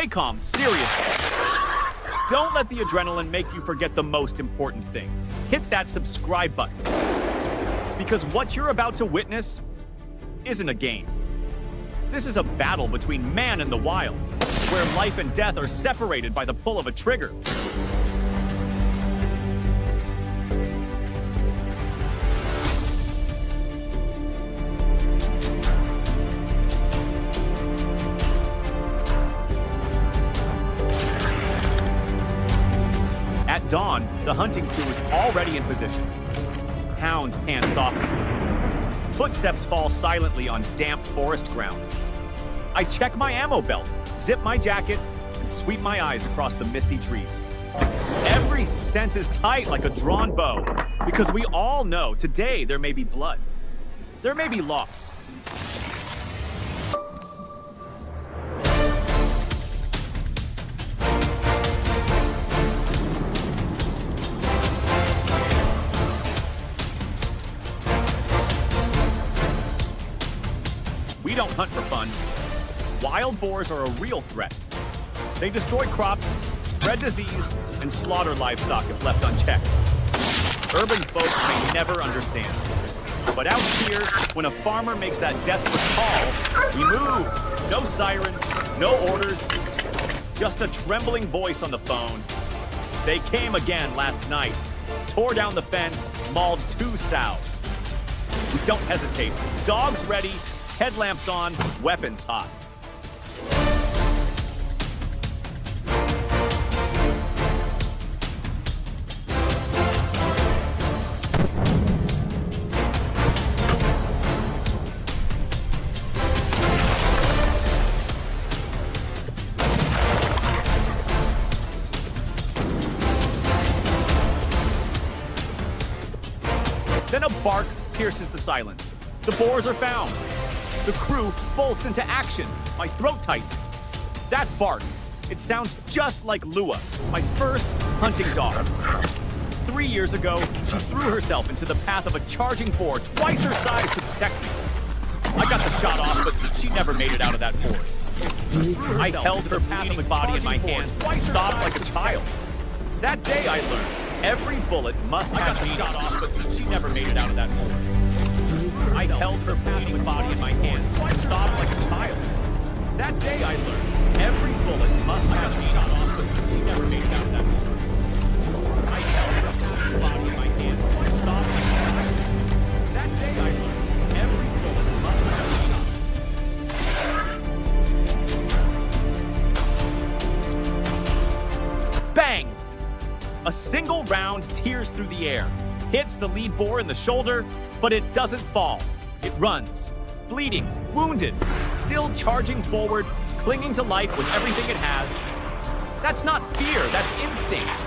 Stay calm, seriously. Don't let the adrenaline make you forget the most important thing. Hit that subscribe button. Because what you're about to witness isn't a game. This is a battle between man and the wild, where life and death are separated by the pull of a trigger. At dawn, the hunting crew is already in position. Hounds pant softly. Footsteps fall silently on damp forest ground. I check my ammo belt, zip my jacket, and sweep my eyes across the misty trees. Every sense is tight like a drawn bow, because we all know today there may be blood. There may be loss. We don't hunt for fun. Wild boars are a real threat. They destroy crops, spread disease, and slaughter livestock if left unchecked. Urban folks may never understand. But out here, when a farmer makes that desperate call, we move. No sirens, no orders, just a trembling voice on the phone. They came again last night, tore down the fence, mauled 2 sows. We don't hesitate. Dogs ready, headlamps on, weapons hot. Then a bark pierces the silence. The boars are found. The crew bolts into action. My throat tightens. That bark, it sounds just like Lua, my first hunting dog. 3 years ago, she threw herself into the path of a charging boar twice her size to protect me. I got the shot off, but she never made it out of that forest. I held her bleeding body in my hands, sobbed like a child. That day I learned, every bullet must have meaning. I got the shot off, but she never made it out of that forest. I held her bleeding body in my hands, sobbed like a child. That day I learned, every bullet must have meaning. Shot off, but she never made it out of that forest. I held her bleeding body in my hands, sobbed like a child. That day I learned, every bullet must have meaning. Bang! A single round tears through the air, hits the lead boar in the shoulder, but it doesn't fall. It runs, bleeding, wounded, still charging forward, clinging to life with everything it has. That's not fear, that's instinct.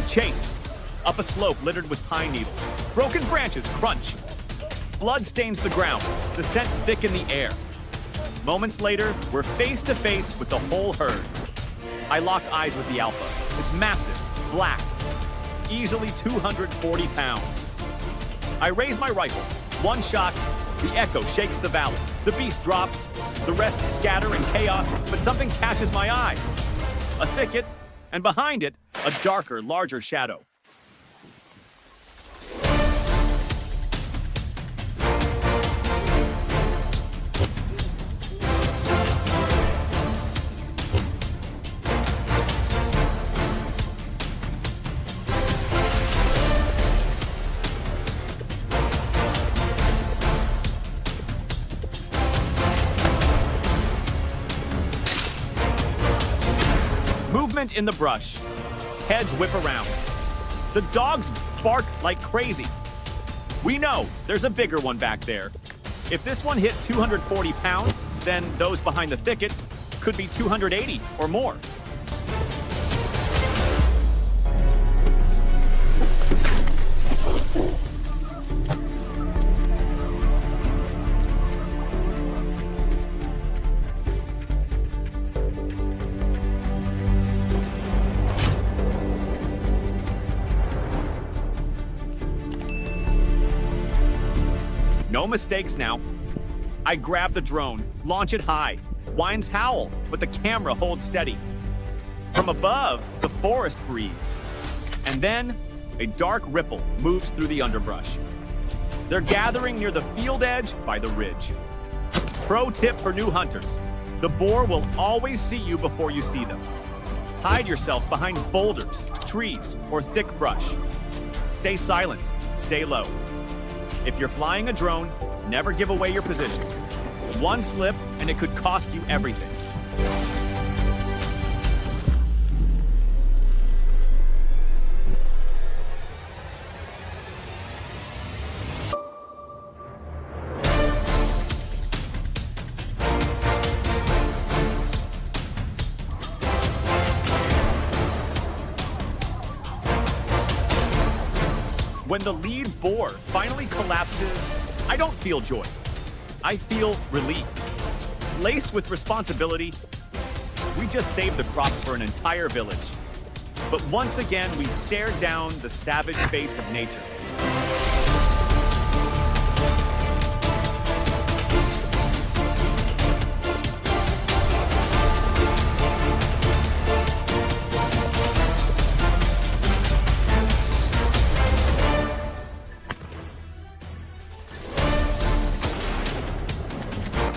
Chase. Up a slope littered with pine needles. Broken branches crunch. Blood stains the ground, the scent thick in the air. Moments later, we're face to face with the whole herd. I lock eyes with the alpha. It's massive, black, easily 240 pounds. I raise my rifle. One shot, the echo shakes the valley. The beast drops, the rest scatter in chaos, but something catches my eye. A thicket, and behind it, a darker, larger shadow. Movement in the brush. Heads whip around. The dogs bark like crazy. We know there's a bigger one back there. If this one hit 240 pounds, then those behind the thicket could be 280 or more. No mistakes now. I grab the drone, launch it high. Winds howl, but the camera holds steady. From above, the forest breathes. And then, a dark ripple moves through the underbrush. They're gathering near the field edge by the ridge. Pro tip for new hunters: the boar will always see you before you see them. Hide yourself behind boulders, trees, or thick brush. Stay silent, stay low. If you're flying a drone, never give away your position. One slip and it could cost you everything. When the lead boar finally collapses, I don't feel joy. I feel relief. Laced with responsibility, we just saved the crops for an entire village. But once again, we stared down the savage face of nature.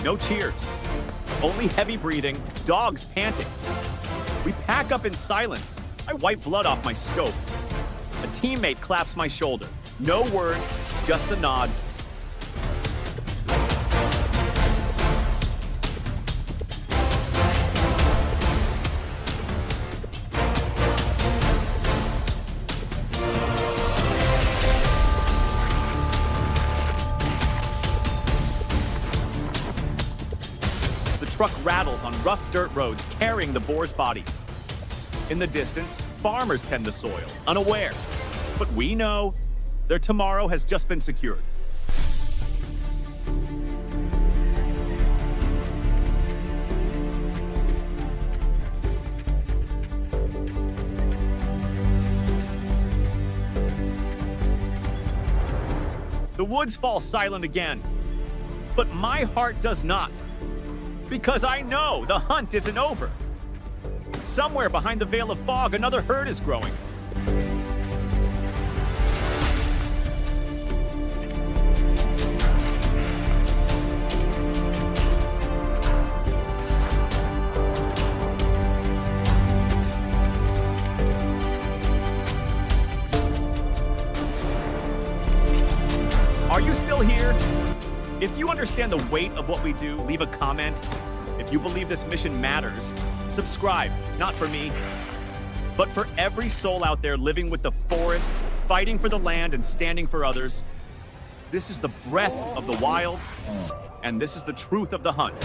No cheers, only heavy breathing, dogs panting. We pack up in silence. I wipe blood off my scope. A teammate claps my shoulder. No words, just a nod. The truck rattles on rough dirt roads, carrying the boar's body. In the distance, farmers tend the soil, unaware. But we know their tomorrow has just been secured. The woods fall silent again, but my heart does not. Because I know the hunt isn't over. Somewhere behind the veil of fog, another herd is growing. Are you still here? If you understand the weight of what we do, leave a comment. If you believe this mission matters, subscribe, not for me, but for every soul out there living with the forest, fighting for the land and standing for others. This is the breath of the wild, and this is the truth of the hunt.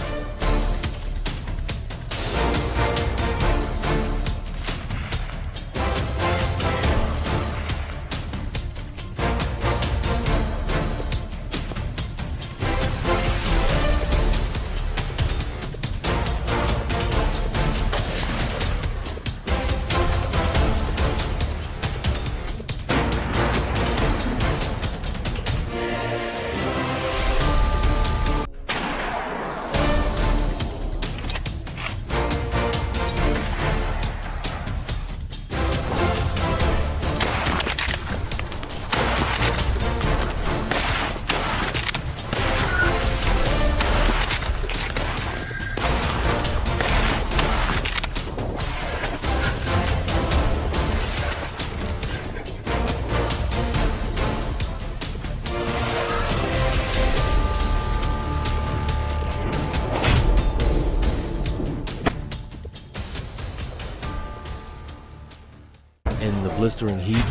In the blistering heat,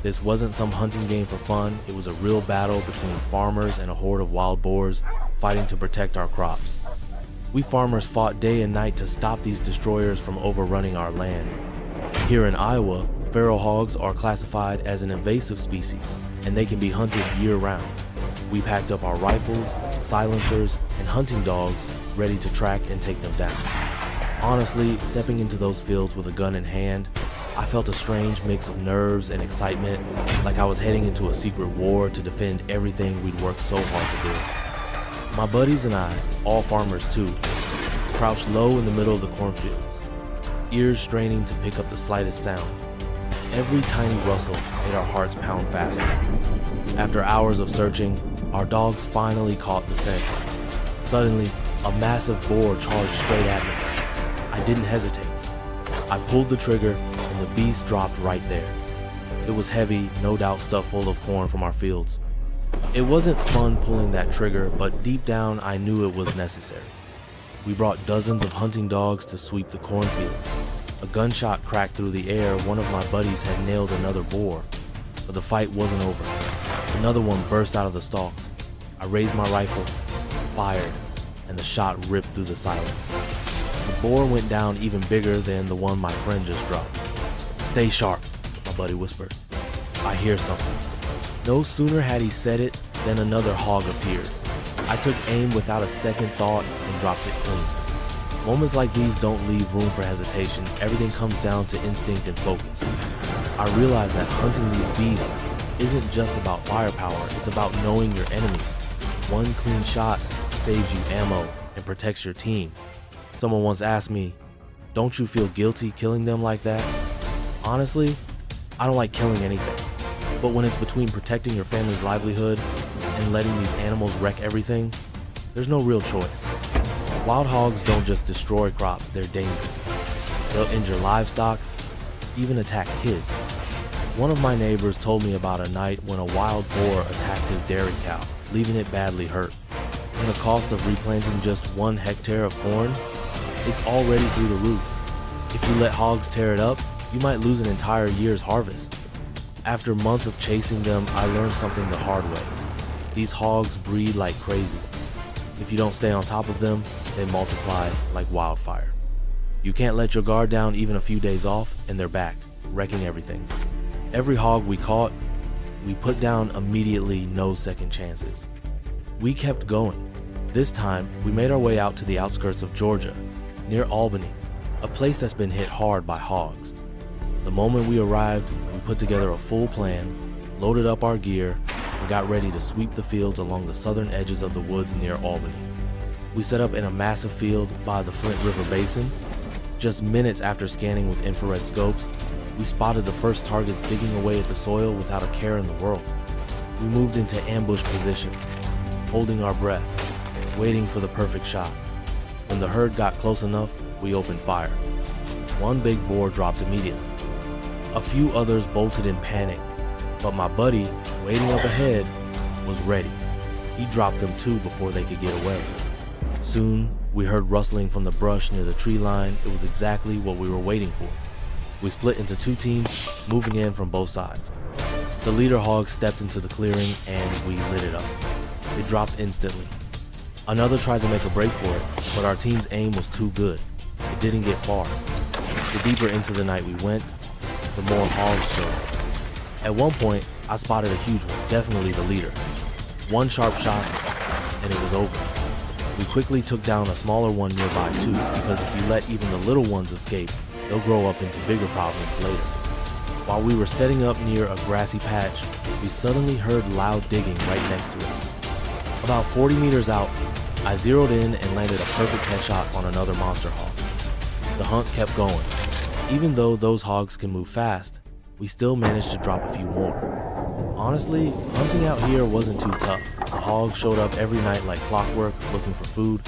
this wasn't some hunting game for fun. It was a real battle between farmers and a horde of wild boars fighting to protect our crops. We farmers fought day and night to stop these destroyers from overrunning our land. Here in Iowa, feral hogs are classified as an invasive species, and they can be hunted year-round. We packed up our rifles, silencers, and hunting dogs ready to track and take them down. Honestly, stepping into those fields with a gun in hand, I felt a strange mix of nerves and excitement, like I was heading into a secret war to defend everything we'd worked so hard to build. My buddies and I, all farmers too, crouched low in the middle of the cornfields, ears straining to pick up the slightest sound. Every tiny rustle made our hearts pound faster. After hours of searching, our dogs finally caught the scent. Suddenly, a massive boar charged straight at me. I didn't hesitate. I pulled the trigger, and the beast dropped right there. It was heavy, no doubt stuffed full of corn from our fields. It wasn't fun pulling that trigger, but deep down I knew it was necessary. We brought dozens of hunting dogs to sweep the cornfields. A gunshot cracked through the air. One of my buddies had nailed another boar, but the fight wasn't over. Another one burst out of the stalks. I raised my rifle, fired, and the shot ripped through the silence. The boar went down even bigger than the one my friend just dropped. "Stay sharp," my buddy whispered. "I hear something." No sooner had he said it than another hog appeared. I took aim without a second thought and dropped it clean. Moments like these don't leave room for hesitation. Everything comes down to instinct and focus. I realized that hunting these beasts isn't just about firepower, it's about knowing your enemy. One clean shot saves you ammo and protects your team. Someone once asked me, "Don't you feel guilty killing them like that?" Honestly, I don't like killing anything. But when it's between protecting your family's livelihood and letting these animals wreck everything, there's no real choice. Wild hogs don't just destroy crops, they're dangerous. They'll injure livestock, even attack kids. One of my neighbors told me about a night when a wild boar attacked his dairy cow, leaving it badly hurt. And the cost of replanting just 1 hectare of corn, it's already through the roof. If you let hogs tear it up, you might lose an entire year's harvest. After months of chasing them, I learned something the hard way. These hogs breed like crazy. If you don't stay on top of them, they multiply like wildfire. You can't let your guard down even a few days off, and they're back, wrecking everything. Every hog we caught, we put down immediately, no second chances. We kept going. This time, we made our way out to the outskirts of Georgia, near Albany, a place that's been hit hard by hogs. The moment we arrived, we put together a full plan, loaded up our gear, and got ready to sweep the fields along the southern edges of the woods near Albany. We set up in a massive field by the Flint River Basin. Just minutes after scanning with infrared scopes, we spotted the first targets digging away at the soil without a care in the world. We moved into ambush positions, holding our breath, waiting for the perfect shot. When the herd got close enough, we opened fire. One big boar dropped immediately. A few others bolted in panic, but my buddy, waiting up ahead, was ready. He dropped them too before they could get away. Soon, we heard rustling from the brush near the tree line. It was exactly what we were waiting for. We split into 2 teams, moving in from both sides. The leader hog stepped into the clearing and we lit it up. It dropped instantly. Another tried to make a break for it, but our team's aim was too good. It didn't get far. The deeper into the night we went, the more hogs showed up. At one point, I spotted a huge one, definitely the leader. One sharp shot, and it was over. We quickly took down a smaller one nearby too, because if you let even the little ones escape, they'll grow up into bigger problems later. While we were setting up near a grassy patch, we suddenly heard loud digging right next to us. About 40 meters out, I zeroed in and landed a perfect headshot on another monster hog. The hunt kept going. Even though those hogs can move fast, we still managed to drop a few more. Honestly, hunting out here wasn't too tough. The hogs showed up every night like clockwork, looking for food.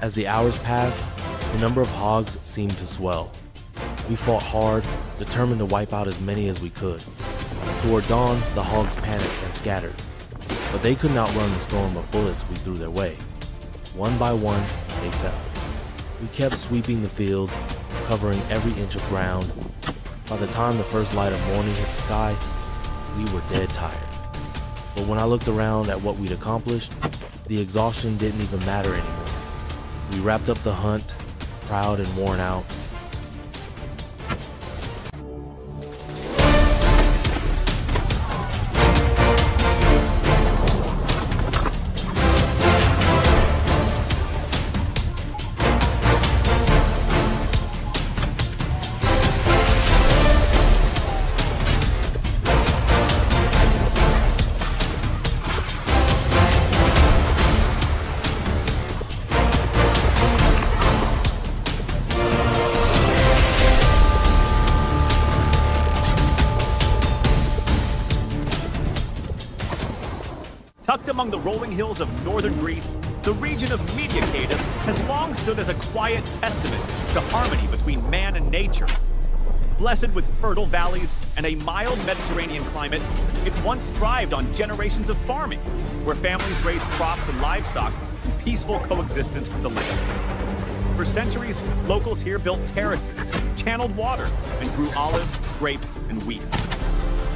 As the hours passed, the number of hogs seemed to swell. We fought hard, determined to wipe out as many as we could. Toward dawn, the hogs panicked and scattered, but they could not outrun the storm of bullets we threw their way. One by one, they fell. We kept sweeping the fields, covering every inch of ground. By the time the first light of morning hit the sky, we were dead tired. But when I looked around at what we'd accomplished, the exhaustion didn't even matter anymore. We wrapped up the hunt, proud and worn out. Tucked among the rolling hills of northern Greece, the region of Mediacada has long stood as a quiet testament to harmony between man and nature. Blessed with fertile valleys and a mild Mediterranean climate, it once thrived on generations of farming, where families raised crops and livestock in peaceful coexistence with the land. For centuries, locals here built terraces, channeled water, and grew olives, grapes, and wheat.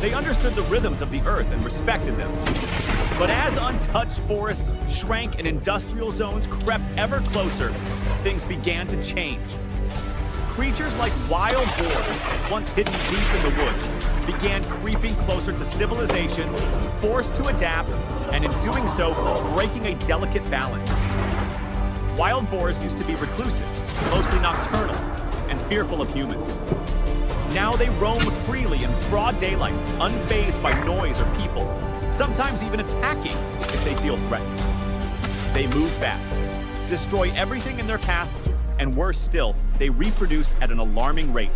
They understood the rhythms of the earth and respected them. But as untouched forests shrank and industrial zones crept ever closer, things began to change. Creatures like wild boars, once hidden deep in the woods, began creeping closer to civilization, forced to adapt, and in doing so, breaking a delicate balance. Wild boars used to be reclusive, mostly nocturnal, and fearful of humans. Now they roam freely in broad daylight, unfazed by noise or people, sometimes even attacking if they feel threatened. They move fast, destroy everything in their path, and worse still, they reproduce at an alarming rate.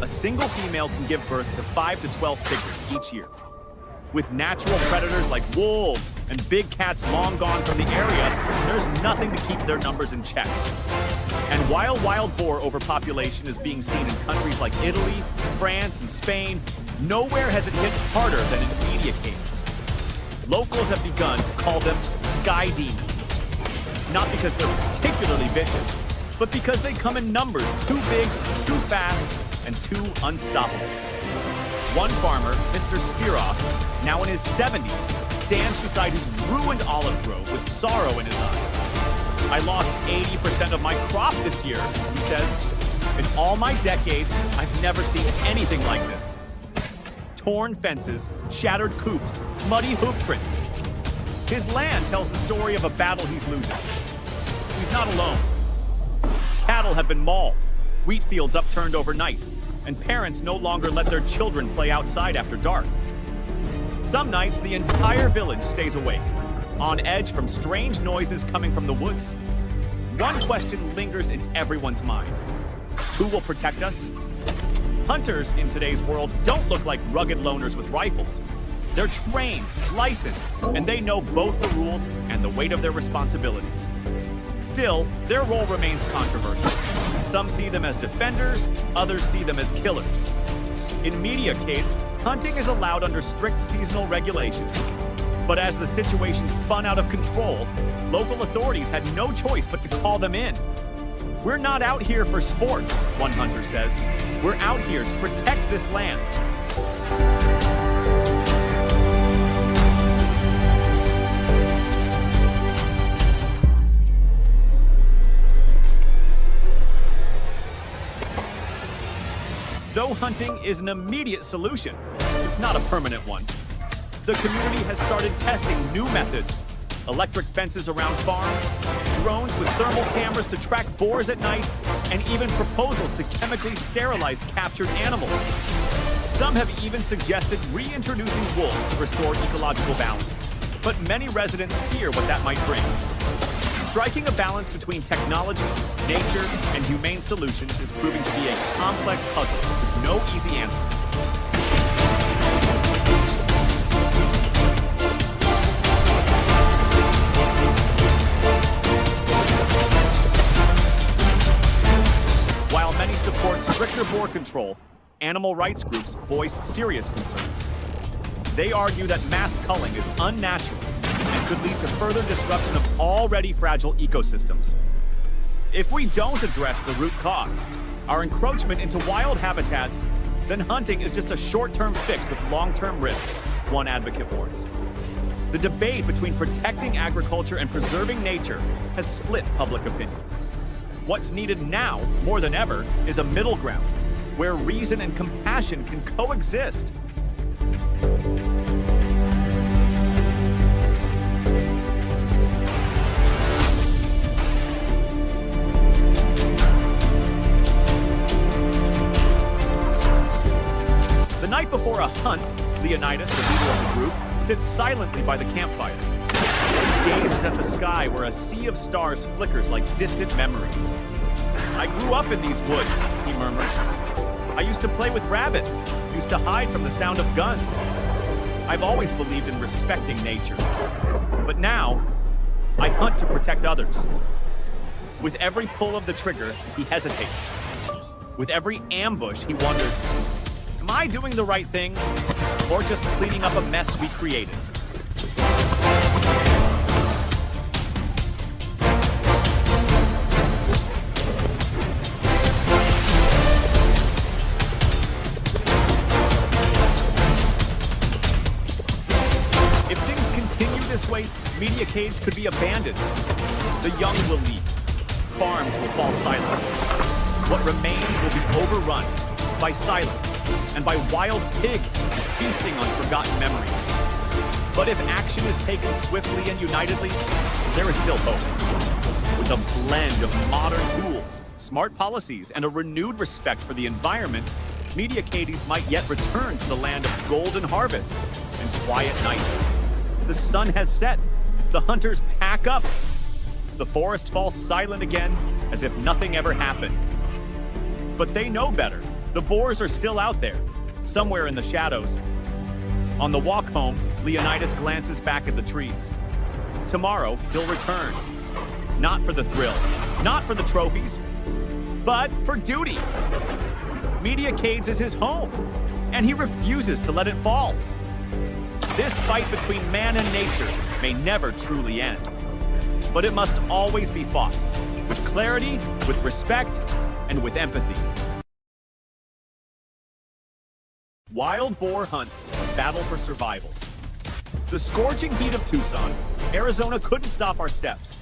A single female can give birth to 5 to 12 figures each year. With natural predators like wolves and big cats long gone from the area, there's nothing to keep their numbers in check. And while wild boar overpopulation is being seen in countries like Italy, France, and Spain, nowhere has it hit harder than in Mediacades. Locals have begun to call them sky demons. Not because they're particularly vicious, but because they come in numbers too big, too fast, and too unstoppable. One farmer, Mr. Spiros, now in his 70s, stands beside his ruined olive grove with sorrow in his eyes. I lost 80% of my crop this year, he says. In all my decades, I've never seen anything like this. Torn fences, shattered coops, muddy hoof prints. His land tells the story of a battle he's losing. He's not alone. Cattle have been mauled, wheat fields upturned overnight, and parents no longer let their children play outside after dark. Some nights, the entire village stays awake, on edge from strange noises coming from the woods. One question lingers in everyone's mind. Who will protect us? Hunters in today's world don't look like rugged loners with rifles. They're trained, licensed, and they know both the rules and the weight of their responsibilities. Still, their role remains controversial. Some see them as defenders, others see them as killers. In Mediacades, hunting is allowed under strict seasonal regulations. But as the situation spun out of control, local authorities had no choice but to call them in. We're not out here for sport, one hunter says. We're out here to protect this land. Though hunting is an immediate solution, it's not a permanent one. The community has started testing new methods. Electric fences around farms, drones with thermal cameras to track boars at night, and even proposals to chemically sterilize captured animals. Some have even suggested reintroducing wolves to restore ecological balance. But many residents fear what that might bring. Striking a balance between technology, nature, and humane solutions is proving to be a complex puzzle with no easy answer. While many support stricter boar control, animal rights groups voice serious concerns. They argue that mass culling is unnatural and could lead to further disruption of already fragile ecosystems. If we don't address the root cause, our encroachment into wild habitats, then hunting is just a short-term fix with long-term risks, one advocate warns. The debate between protecting agriculture and preserving nature has split public opinion. What's needed now, more than ever, is a middle ground, where reason and compassion can coexist. The night before a hunt, Leonidas, the leader of the group, sits silently by the campfire. He gazes at the sky where a sea of stars flickers like distant memories. I grew up in these woods, he murmurs. I used to play with rabbits, used to hide from the sound of guns. I've always believed in respecting nature. But now, I hunt to protect others. With every pull of the trigger, he hesitates. With every ambush, he wonders, am I doing the right thing, or just cleaning up a mess we created? If things continue this way, media caves could be abandoned. The young will leave. Farms will fall silent. What remains will be overrun by silence and by wild pigs feasting on forgotten memories. But if action is taken swiftly and unitedly, there is still hope. With a blend of modern tools, smart policies, and a renewed respect for the environment, media cades might yet return to the land of golden harvests and quiet nights. The sun has set. The hunters pack up. The forest falls silent again, as if nothing ever happened. But they know better. The boars are still out there, somewhere in the shadows. On the walk home, Leonidas glances back at the trees. Tomorrow, he'll return. Not for the thrill, not for the trophies, but for duty. Media Cades is his home, and he refuses to let it fall. This fight between man and nature may never truly end. But it must always be fought, with clarity, with respect, and with empathy. Wild boar hunt, a battle for survival. The scorching heat of Tucson, Arizona couldn't stop our steps.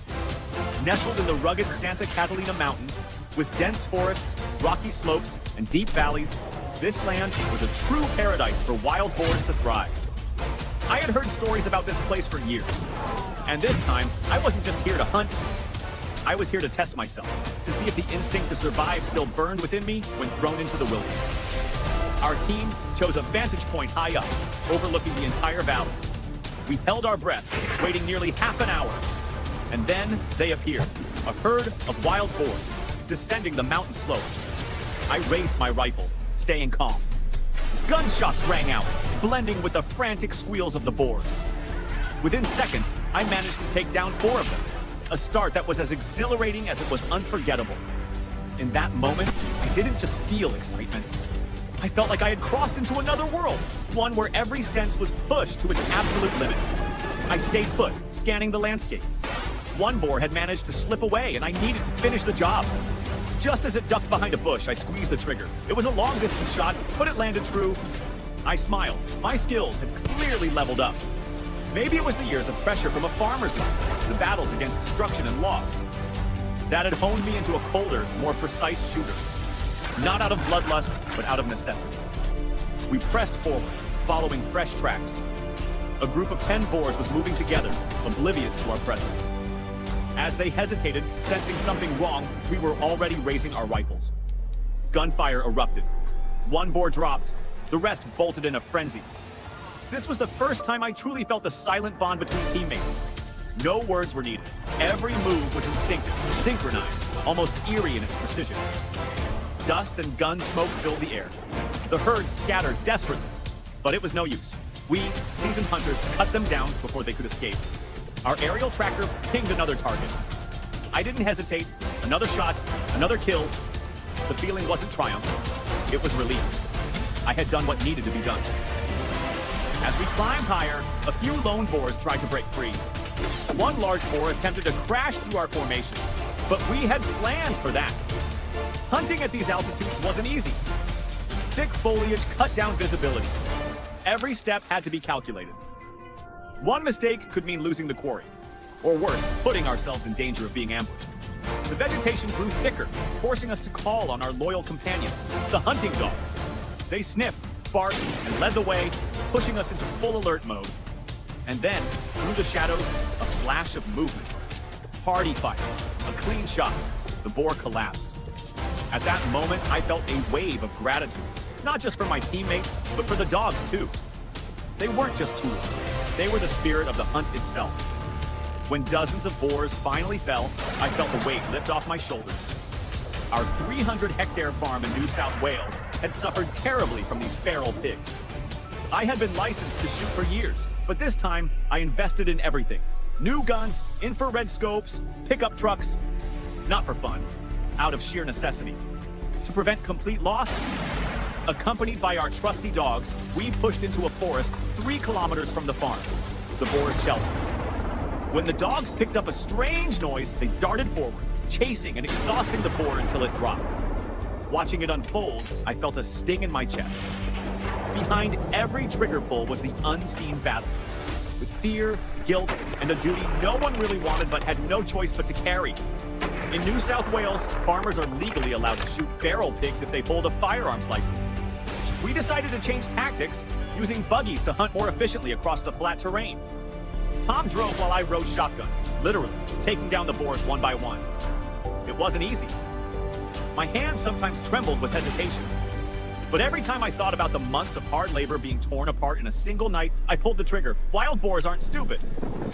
Nestled in the rugged Santa Catalina Mountains, with dense forests, rocky slopes, and deep valleys, this land was a true paradise for wild boars to thrive. I had heard stories about this place for years. And this time, I wasn't just here to hunt. I was here to test myself, to see if the instinct to survive still burned within me when thrown into the wilderness. Our team chose a vantage point high up, overlooking the entire valley. We held our breath, waiting nearly half an hour. And then they appeared, a herd of wild boars, descending the mountain slope. I raised my rifle, staying calm. Gunshots rang out, blending with the frantic squeals of the boars. Within seconds, I managed to take down 4 of them, a start that was as exhilarating as it was unforgettable. In that moment, I didn't just feel excitement. I felt like I had crossed into another world, one where every sense was pushed to its absolute limit. I stayed put, scanning the landscape. One boar had managed to slip away, and I needed to finish the job. Just as it ducked behind a bush, I squeezed the trigger. It was a long-distance shot, but it landed true. I smiled. My skills had clearly leveled up. Maybe it was the years of pressure from a farmer's life, the battles against destruction and loss. That had honed me into a colder, more precise shooter. Not out of bloodlust, but out of necessity. We pressed forward, following fresh tracks. A group of 10 boars was moving together, oblivious to our presence. As they hesitated, sensing something wrong, we were already raising our rifles. Gunfire erupted. One boar dropped. The rest bolted in a frenzy. This was the first time I truly felt the silent bond between teammates. No words were needed. Every move was instinctive, synchronized, almost eerie in its precision. Dust and gun smoke filled the air. The herd scattered desperately, but it was no use. We, seasoned hunters, cut them down before they could escape. Our aerial tracker pinged another target. I didn't hesitate. Another shot, another kill. The feeling wasn't triumph. It was relief. I had done what needed to be done. As we climbed higher, a few lone boars tried to break free. One large boar attempted to crash through our formation, but we had planned for that. Hunting at these altitudes wasn't easy. Thick foliage cut down visibility. Every step had to be calculated. One mistake could mean losing the quarry, or worse, putting ourselves in danger of being ambushed. The vegetation grew thicker, forcing us to call on our loyal companions, the hunting dogs. They sniffed, barked, and led the way, pushing us into full alert mode. And then, through the shadows, a flash of movement. Party fire, a clean shot. The boar collapsed. At that moment, I felt a wave of gratitude, not just for my teammates, but for the dogs too. They weren't just tools. They were the spirit of the hunt itself. When dozens of boars finally fell, I felt the weight lift off my shoulders. Our 300-hectare farm in New South Wales had suffered terribly from these feral pigs. I had been licensed to shoot for years, but this time I invested in everything. New guns, infrared scopes, pickup trucks. Not for fun, out of sheer necessity. To prevent complete loss, accompanied by our trusty dogs, we pushed into a forest 3 kilometers from the farm, the boar's shelter. When the dogs picked up a strange noise, they darted forward, chasing and exhausting the boar until it dropped. Watching it unfold, I felt a sting in my chest. Behind every trigger pull was the unseen battle, with fear, guilt, and a duty no one really wanted but had no choice but to carry. In New South Wales, farmers are legally allowed to shoot feral pigs if they hold a firearms license. We decided to change tactics, using buggies to hunt more efficiently across the flat terrain. Tom drove while I rode shotgun, literally taking down the boars one by one. It wasn't easy. My hands sometimes trembled with hesitation. But every time I thought about the months of hard labor being torn apart in a single night, I pulled the trigger. Wild boars aren't stupid.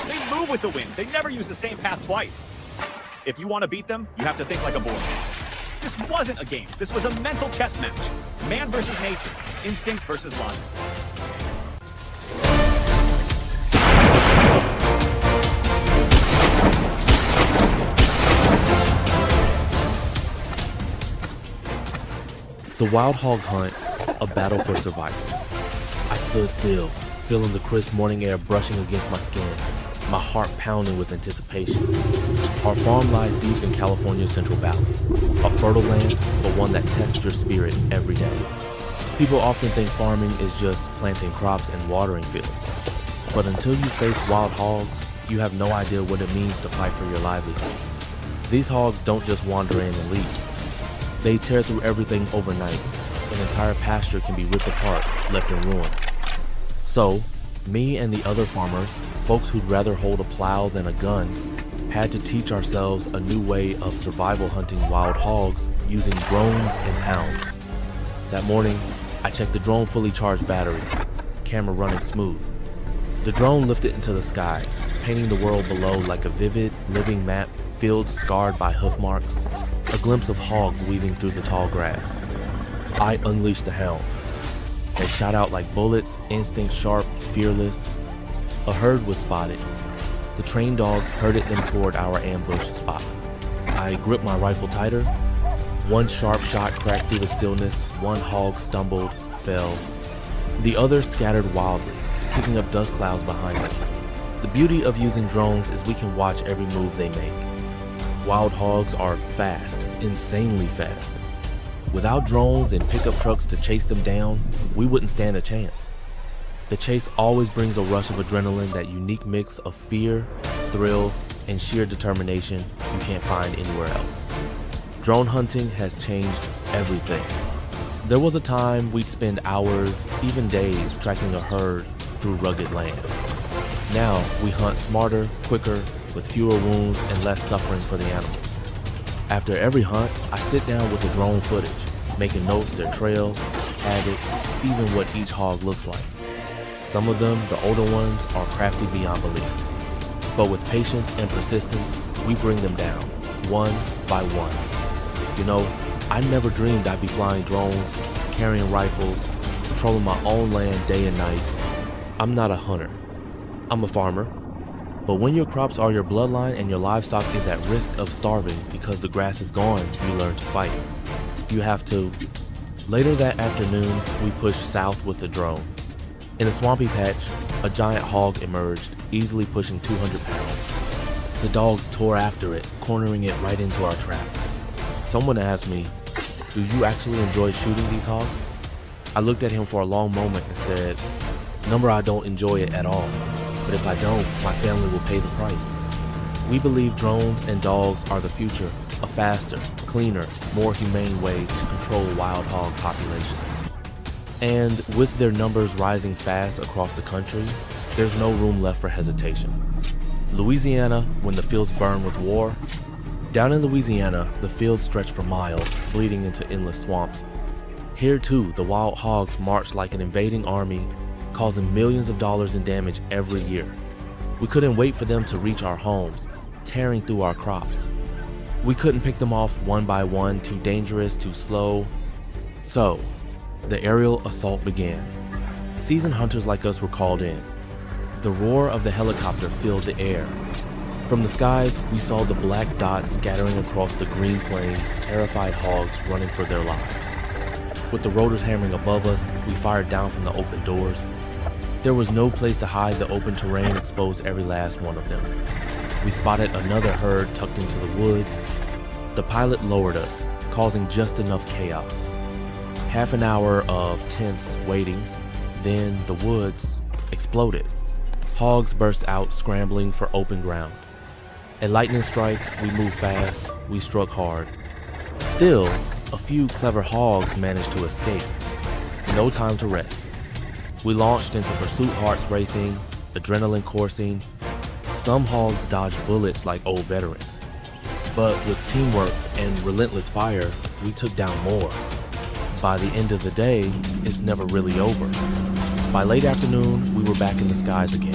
They move with the wind. They never use the same path twice. If you want to beat them, you have to think like a boar. This wasn't a game. This was a mental chess match. Man versus nature. Instinct versus logic. The wild hog hunt, a battle for survival. I stood still, feeling the crisp morning air brushing against my skin, my heart pounding with anticipation. Our farm lies deep in California's Central Valley, a fertile land, but one that tests your spirit every day. People often think farming is just planting crops and watering fields. But until you face wild hogs, you have no idea what it means to fight for your livelihood. These hogs don't just wander in and leave. They tear through everything overnight. An entire pasture can be ripped apart, left in ruins. So, me and the other farmers, folks who'd rather hold a plow than a gun, had to teach ourselves a new way of survival hunting wild hogs using drones and hounds. That morning, I checked the drone fully charged battery, camera running smooth. The drone lifted into the sky, painting the world below like a vivid, living map, fields scarred by hoof marks, a glimpse of hogs weaving through the tall grass. I unleashed the hounds. They shot out like bullets, instinct sharp, fearless. A herd was spotted. The trained dogs herded them toward our ambush spot. I gripped my rifle tighter. One sharp shot cracked through the stillness. One hog stumbled, fell. The others scattered wildly, kicking up dust clouds behind them. The beauty of using drones is we can watch every move they make. Wild hogs are fast, insanely fast. Without drones and pickup trucks to chase them down, we wouldn't stand a chance. The chase always brings a rush of adrenaline, that unique mix of fear, thrill, and sheer determination you can't find anywhere else. Drone hunting has changed everything. There was a time we'd spend hours, even days, tracking a herd through rugged land. Now we hunt smarter, quicker, with fewer wounds and less suffering for the animals. After every hunt, I sit down with the drone footage, making notes, their trails, habits, even what each hog looks like. Some of them, the older ones, are crafty beyond belief. But with patience and persistence, we bring them down, one by one. You know, I never dreamed I'd be flying drones, carrying rifles, patrolling my own land day and night. I'm not a hunter. I'm a farmer. But when your crops are your bloodline and your livestock is at risk of starving because the grass is gone, you learn to fight. You have to. Later that afternoon, we pushed south with the drone. In a swampy patch, a giant hog emerged, easily pushing 200 pounds. The dogs tore after it, cornering it right into our trap. Someone asked me, "Do you actually enjoy shooting these hogs?" I looked at him for a long moment and said, "Number, I don't enjoy it at all. But if I don't, my family will pay the price." We believe drones and dogs are the future, a faster, cleaner, more humane way to control wild hog populations. And with their numbers rising fast across the country, there's no room left for hesitation. Louisiana, when the fields burn with war. Down in Louisiana, the fields stretch for miles, bleeding into endless swamps. Here too, the wild hogs march like an invading army, causing millions of dollars in damage every year. We couldn't wait for them to reach our homes, tearing through our crops. We couldn't pick them off one by one, too dangerous, too slow. So, the aerial assault began. seasoned hunters like us were called in. The roar of the helicopter filled the air. From the skies, we saw the black dots scattering across the green plains, terrified hogs running for their lives. With the rotors hammering above us, we fired down from the open doors. There was no place to hide. The open terrain exposed every last one of them. We spotted another herd tucked into the woods. The pilot lowered us, causing just enough chaos. Half an hour of tense waiting, then the woods exploded. Hogs burst out, scrambling for open ground. A lightning strike, we moved fast, we struck hard. Still, a few clever hogs managed to escape. No time to rest. We launched into pursuit, hearts racing, adrenaline coursing. Some hogs dodged bullets like old veterans. But with teamwork and relentless fire, we took down more. By the end of the day, it's never really over. By late afternoon, we were back in the skies again.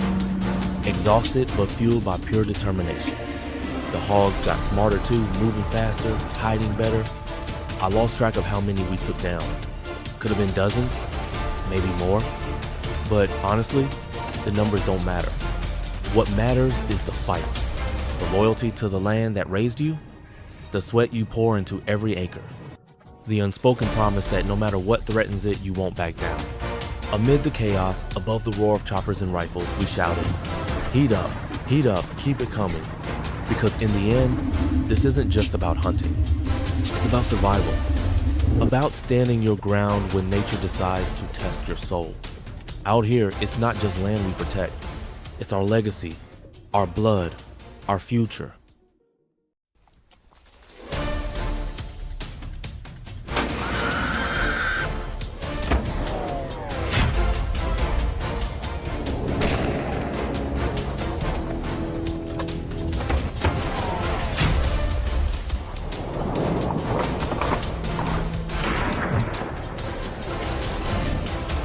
Exhausted but fueled by pure determination. The hogs got smarter too, moving faster, hiding better. I lost track of how many we took down. Could have been dozens, maybe more. But honestly, the numbers don't matter. What matters is the fight. The loyalty to the land that raised you, the sweat you pour into every acre. The unspoken promise that no matter what threatens it, you won't back down. Amid the chaos, above the roar of choppers and rifles, we shouted, heat up, keep it coming. Because in the end, this isn't just about hunting. It's about survival. About standing your ground when nature decides to test your soul. Out here, it's not just land we protect. It's our legacy, our blood, our future.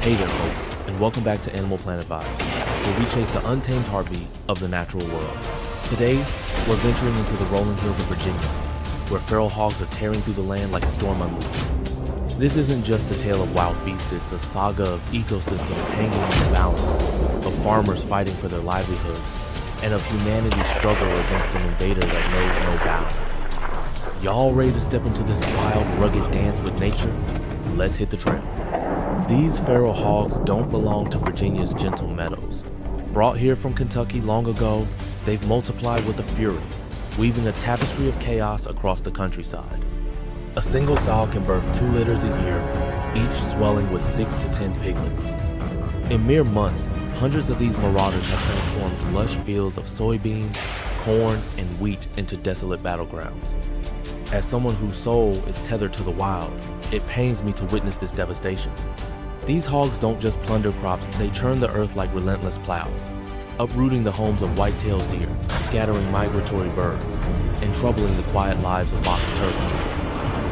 Hey there folks, and welcome back to Animal Planet Vibes, where we chase the untamed heartbeat of the natural world. Today, we're venturing into the rolling hills of Virginia, where feral hogs are tearing through the land like a storm unleashed. This isn't just a tale of wild beasts, it's a saga of ecosystems hanging in the balance, of farmers fighting for their livelihoods, and of humanity's struggle against an invader that knows no bounds. Y'all ready to step into this wild, rugged dance with nature? Let's hit the trail. These feral hogs don't belong to Virginia's gentle meadows. Brought here from Kentucky long ago, they've multiplied with a fury, weaving a tapestry of chaos across the countryside. A single sow can birth 2 litters a year, each swelling with 6 to 10 piglets. In mere months, hundreds of these marauders have transformed lush fields of soybeans, corn, and wheat into desolate battlegrounds. As someone whose soul is tethered to the wild, it pains me to witness this devastation. These hogs don't just plunder crops, they churn the earth like relentless plows, uprooting the homes of white-tailed deer, scattering migratory birds, and troubling the quiet lives of box turtles.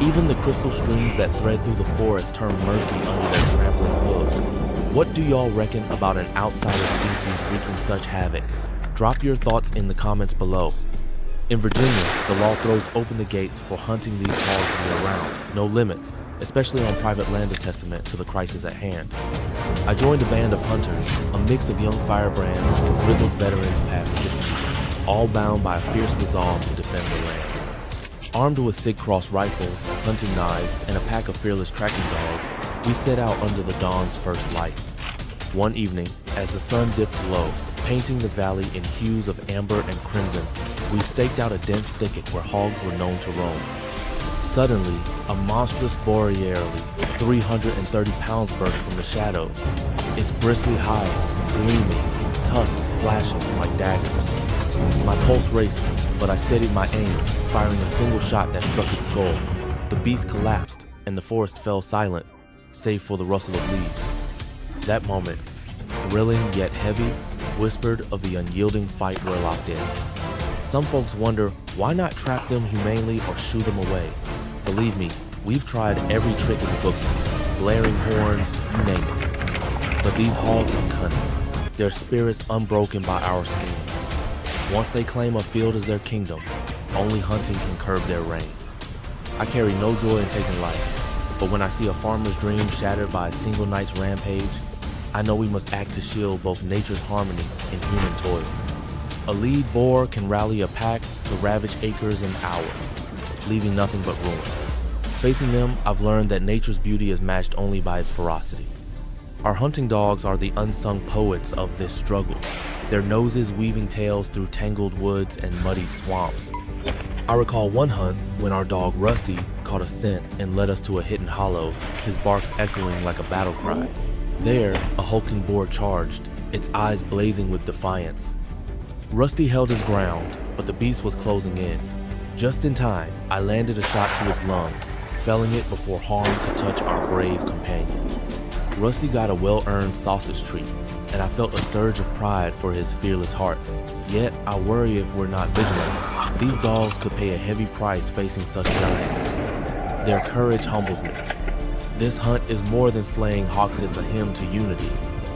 Even the crystal streams that thread through the forest turn murky under their trampling hooves. What do y'all reckon about an outsider species wreaking such havoc? Drop your thoughts in the comments below. In Virginia, the law throws open the gates for hunting these hogs year-round, no limits, especially on private land, a testament to the crisis at hand. I joined a band of hunters, a mix of young firebrands and grizzled veterans past 60, all bound by a fierce resolve to defend the land. Armed with sig cross rifles, hunting knives, and a pack of fearless tracking dogs, we set out under the dawn's first light. One evening, as the sun dipped low, painting the valley in hues of amber and crimson, we staked out a dense thicket where hogs were known to roam. Suddenly, a monstrous boar, 330 pounds, burst from the shadows, its bristly hide gleaming, tusks flashing like daggers. My pulse raced, but I steadied my aim, firing a single shot that struck its skull. The beast collapsed, and the forest fell silent, save for the rustle of leaves. That moment, thrilling yet heavy, whispered of the unyielding fight we're locked in. Some folks wonder, why not trap them humanely or shoo them away? Believe me, we've tried every trick in the book, blaring horns, you name it. But these hogs are cunning, their spirits unbroken by our schemes. Once they claim a field as their kingdom, only hunting can curb their reign. I carry no joy in taking life, but when I see a farmer's dream shattered by a single night's rampage, I know we must act to shield both nature's harmony and human toil. A lead boar can rally a pack to ravage acres in hours, leaving nothing but ruin. Facing them, I've learned that nature's beauty is matched only by its ferocity. Our hunting dogs are the unsung poets of this struggle, their noses weaving tales through tangled woods and muddy swamps. I recall one hunt when our dog Rusty caught a scent and led us to a hidden hollow, his barks echoing like a battle cry. There, a hulking boar charged, its eyes blazing with defiance. Rusty held his ground, but the beast was closing in. Just in time, I landed a shot to its lungs, felling it before harm could touch our brave companion. Rusty got a well-earned sausage treat, and I felt a surge of pride for his fearless heart. Yet, I worry if we're not vigilant, these dogs could pay a heavy price facing such giants. Their courage humbles me. This hunt is more than slaying hawks. It's a hymn to unity,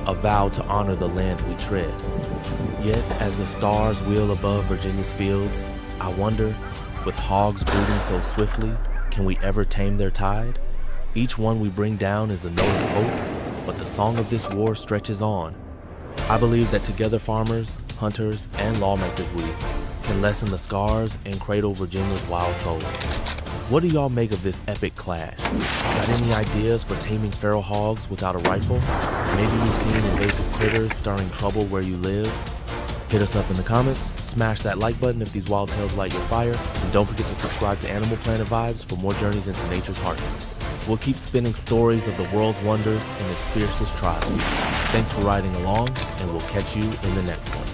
a vow to honor the land we tread. Yet, as the stars wheel above Virginia's fields, I wonder, with hogs brooding so swiftly, can we ever tame their tide? Each one we bring down is a note of hope, but the song of this war stretches on. I believe that together farmers, hunters, and lawmakers we can lessen the scars and cradle Virginia's wild soul. What do y'all make of this epic clash? Got any ideas for taming feral hogs without a rifle? Maybe you've seen invasive critters stirring trouble where you live? Hit us up in the comments, smash that like button if these wild tales light your fire, and don't forget to subscribe to Animal Planet Vibes for more journeys into nature's heart. We'll keep spinning stories of the world's wonders and its fiercest trials. Thanks for riding along, and we'll catch you in the next one.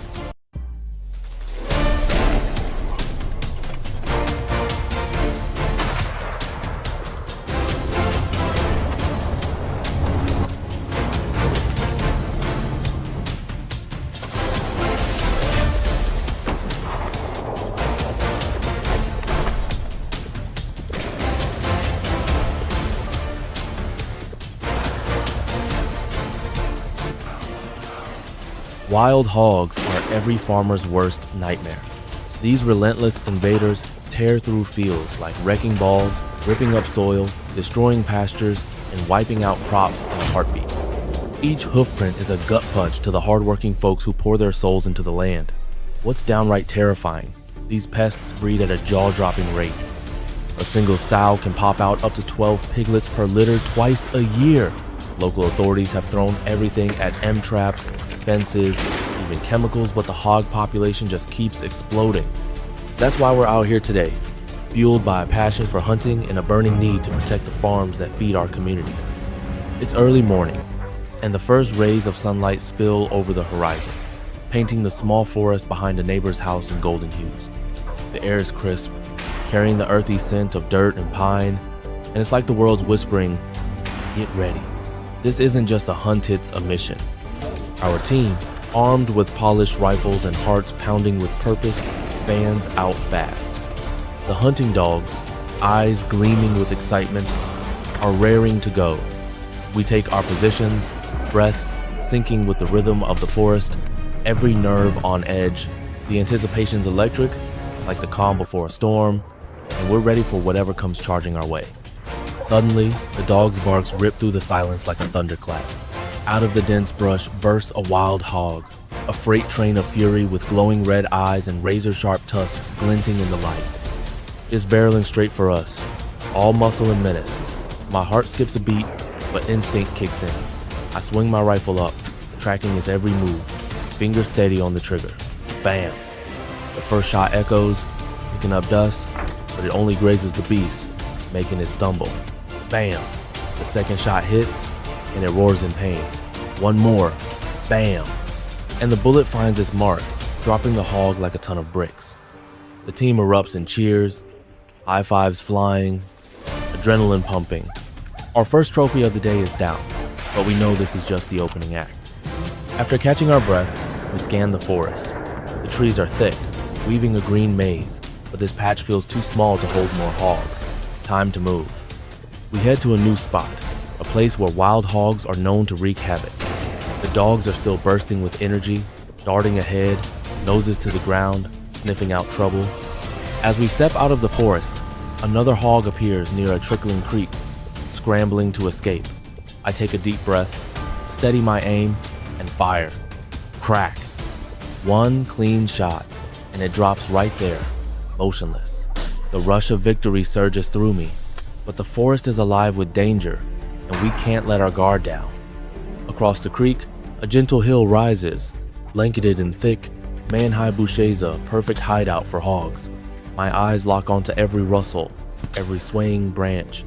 Wild hogs are every farmer's worst nightmare. These relentless invaders tear through fields like wrecking balls, ripping up soil, destroying pastures, and wiping out crops in a heartbeat. Each hoofprint is a gut punch to the hardworking folks who pour their souls into the land. What's downright terrifying, these pests breed at a jaw-dropping rate. A single sow can pop out up to 12 piglets per litter twice a year. Local authorities have thrown everything at M-traps, fences, even chemicals, but the hog population just keeps exploding. That's why we're out here today, fueled by a passion for hunting and a burning need to protect the farms that feed our communities. It's early morning, and the first rays of sunlight spill over the horizon, painting the small forest behind a neighbor's house in golden hues. The air is crisp, carrying the earthy scent of dirt and pine, and it's like the world's whispering, "Get ready." This isn't just a hunt, it's a mission. Our team, armed with polished rifles and hearts pounding with purpose, fans out fast. The hunting dogs, eyes gleaming with excitement, are raring to go. We take our positions, breaths syncing with the rhythm of the forest, every nerve on edge. The anticipation's electric, like the calm before a storm, and we're ready for whatever comes charging our way. Suddenly, the dog's barks rip through the silence like a thunderclap. Out of the dense brush bursts a wild hog, a freight train of fury with glowing red eyes and razor-sharp tusks glinting in the light. It's barreling straight for us, all muscle and menace. My heart skips a beat, but instinct kicks in. I swing my rifle up, tracking its every move, fingers steady on the trigger. Bam! The first shot echoes, picking up dust, but it only grazes the beast, making it stumble. Bam! The second shot hits, and it roars in pain. One more. Bam! And the bullet finds its mark, dropping the hog like a ton of bricks. The team erupts in cheers, high fives flying, adrenaline pumping. Our first trophy of the day is down, but we know this is just the opening act. After catching our breath, we scan the forest. The trees are thick, weaving a green maze, but this patch feels too small to hold more hogs. Time to move. We head to a new spot, a place where wild hogs are known to wreak havoc. The dogs are still bursting with energy, darting ahead, noses to the ground, sniffing out trouble. As we step out of the forest, another hog appears near a trickling creek, scrambling to escape. I take a deep breath, steady my aim, and fire. Crack. One clean shot, and it drops right there, motionless. The rush of victory surges through me, but the forest is alive with danger, and we can't let our guard down. Across the creek, a gentle hill rises, blanketed in thick, man-high bushes, a perfect hideout for hogs. My eyes lock onto every rustle, every swaying branch.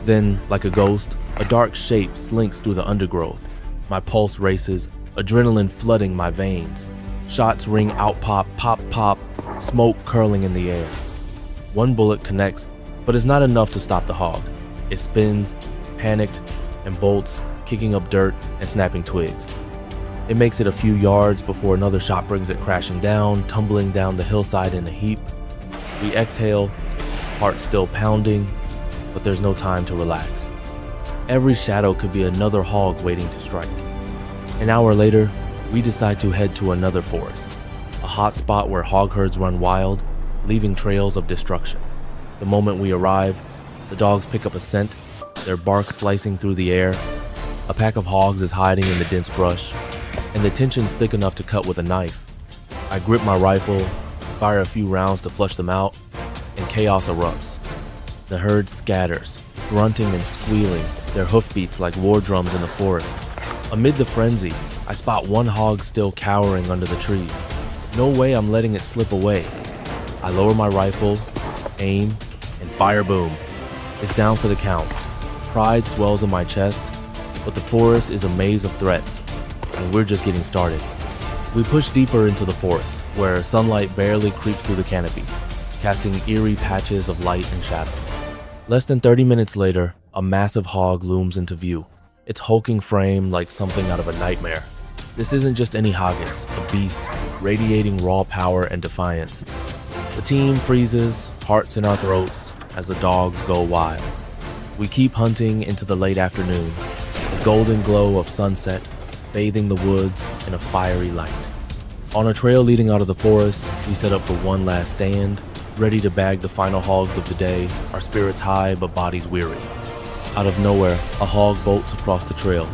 Then, like a ghost, a dark shape slinks through the undergrowth. My pulse races, adrenaline flooding my veins. Shots ring out, pop, pop, pop, smoke curling in the air. One bullet connects, but it's not enough to stop the hog. It spins, panicked, and bolts, kicking up dirt and snapping twigs. It makes it a few yards before another shot brings it crashing down, tumbling down the hillside in a heap. We exhale, heart still pounding, but there's no time to relax. Every shadow could be another hog waiting to strike. An hour later, we decide to head to another forest, a hot spot where hog herds run wild, leaving trails of destruction. The moment we arrive, the dogs pick up a scent, their bark slicing through the air. A pack of hogs is hiding in the dense brush, and the tension's thick enough to cut with a knife. I grip my rifle, fire a few rounds to flush them out, and chaos erupts. The herd scatters, grunting and squealing, their hoofbeats like war drums in the forest. Amid the frenzy, I spot one hog still cowering under the trees. No way I'm letting it slip away. I lower my rifle, aim, and fire. Boom. It's down for the count. Pride swells in my chest, but the forest is a maze of threats, and we're just getting started. We push deeper into the forest, where sunlight barely creeps through the canopy, casting eerie patches of light and shadow. Less than 30 minutes later, a massive hog looms into view, its hulking frame like something out of a nightmare. This isn't just any hog, it's a beast, radiating raw power and defiance. The team freezes, hearts in our throats, as the dogs go wild. We keep hunting into the late afternoon, the golden glow of sunset bathing the woods in a fiery light. On a trail leading out of the forest, we set up for one last stand, ready to bag the final hogs of the day, our spirits high but bodies weary. Out of nowhere, a hog bolts across the trail,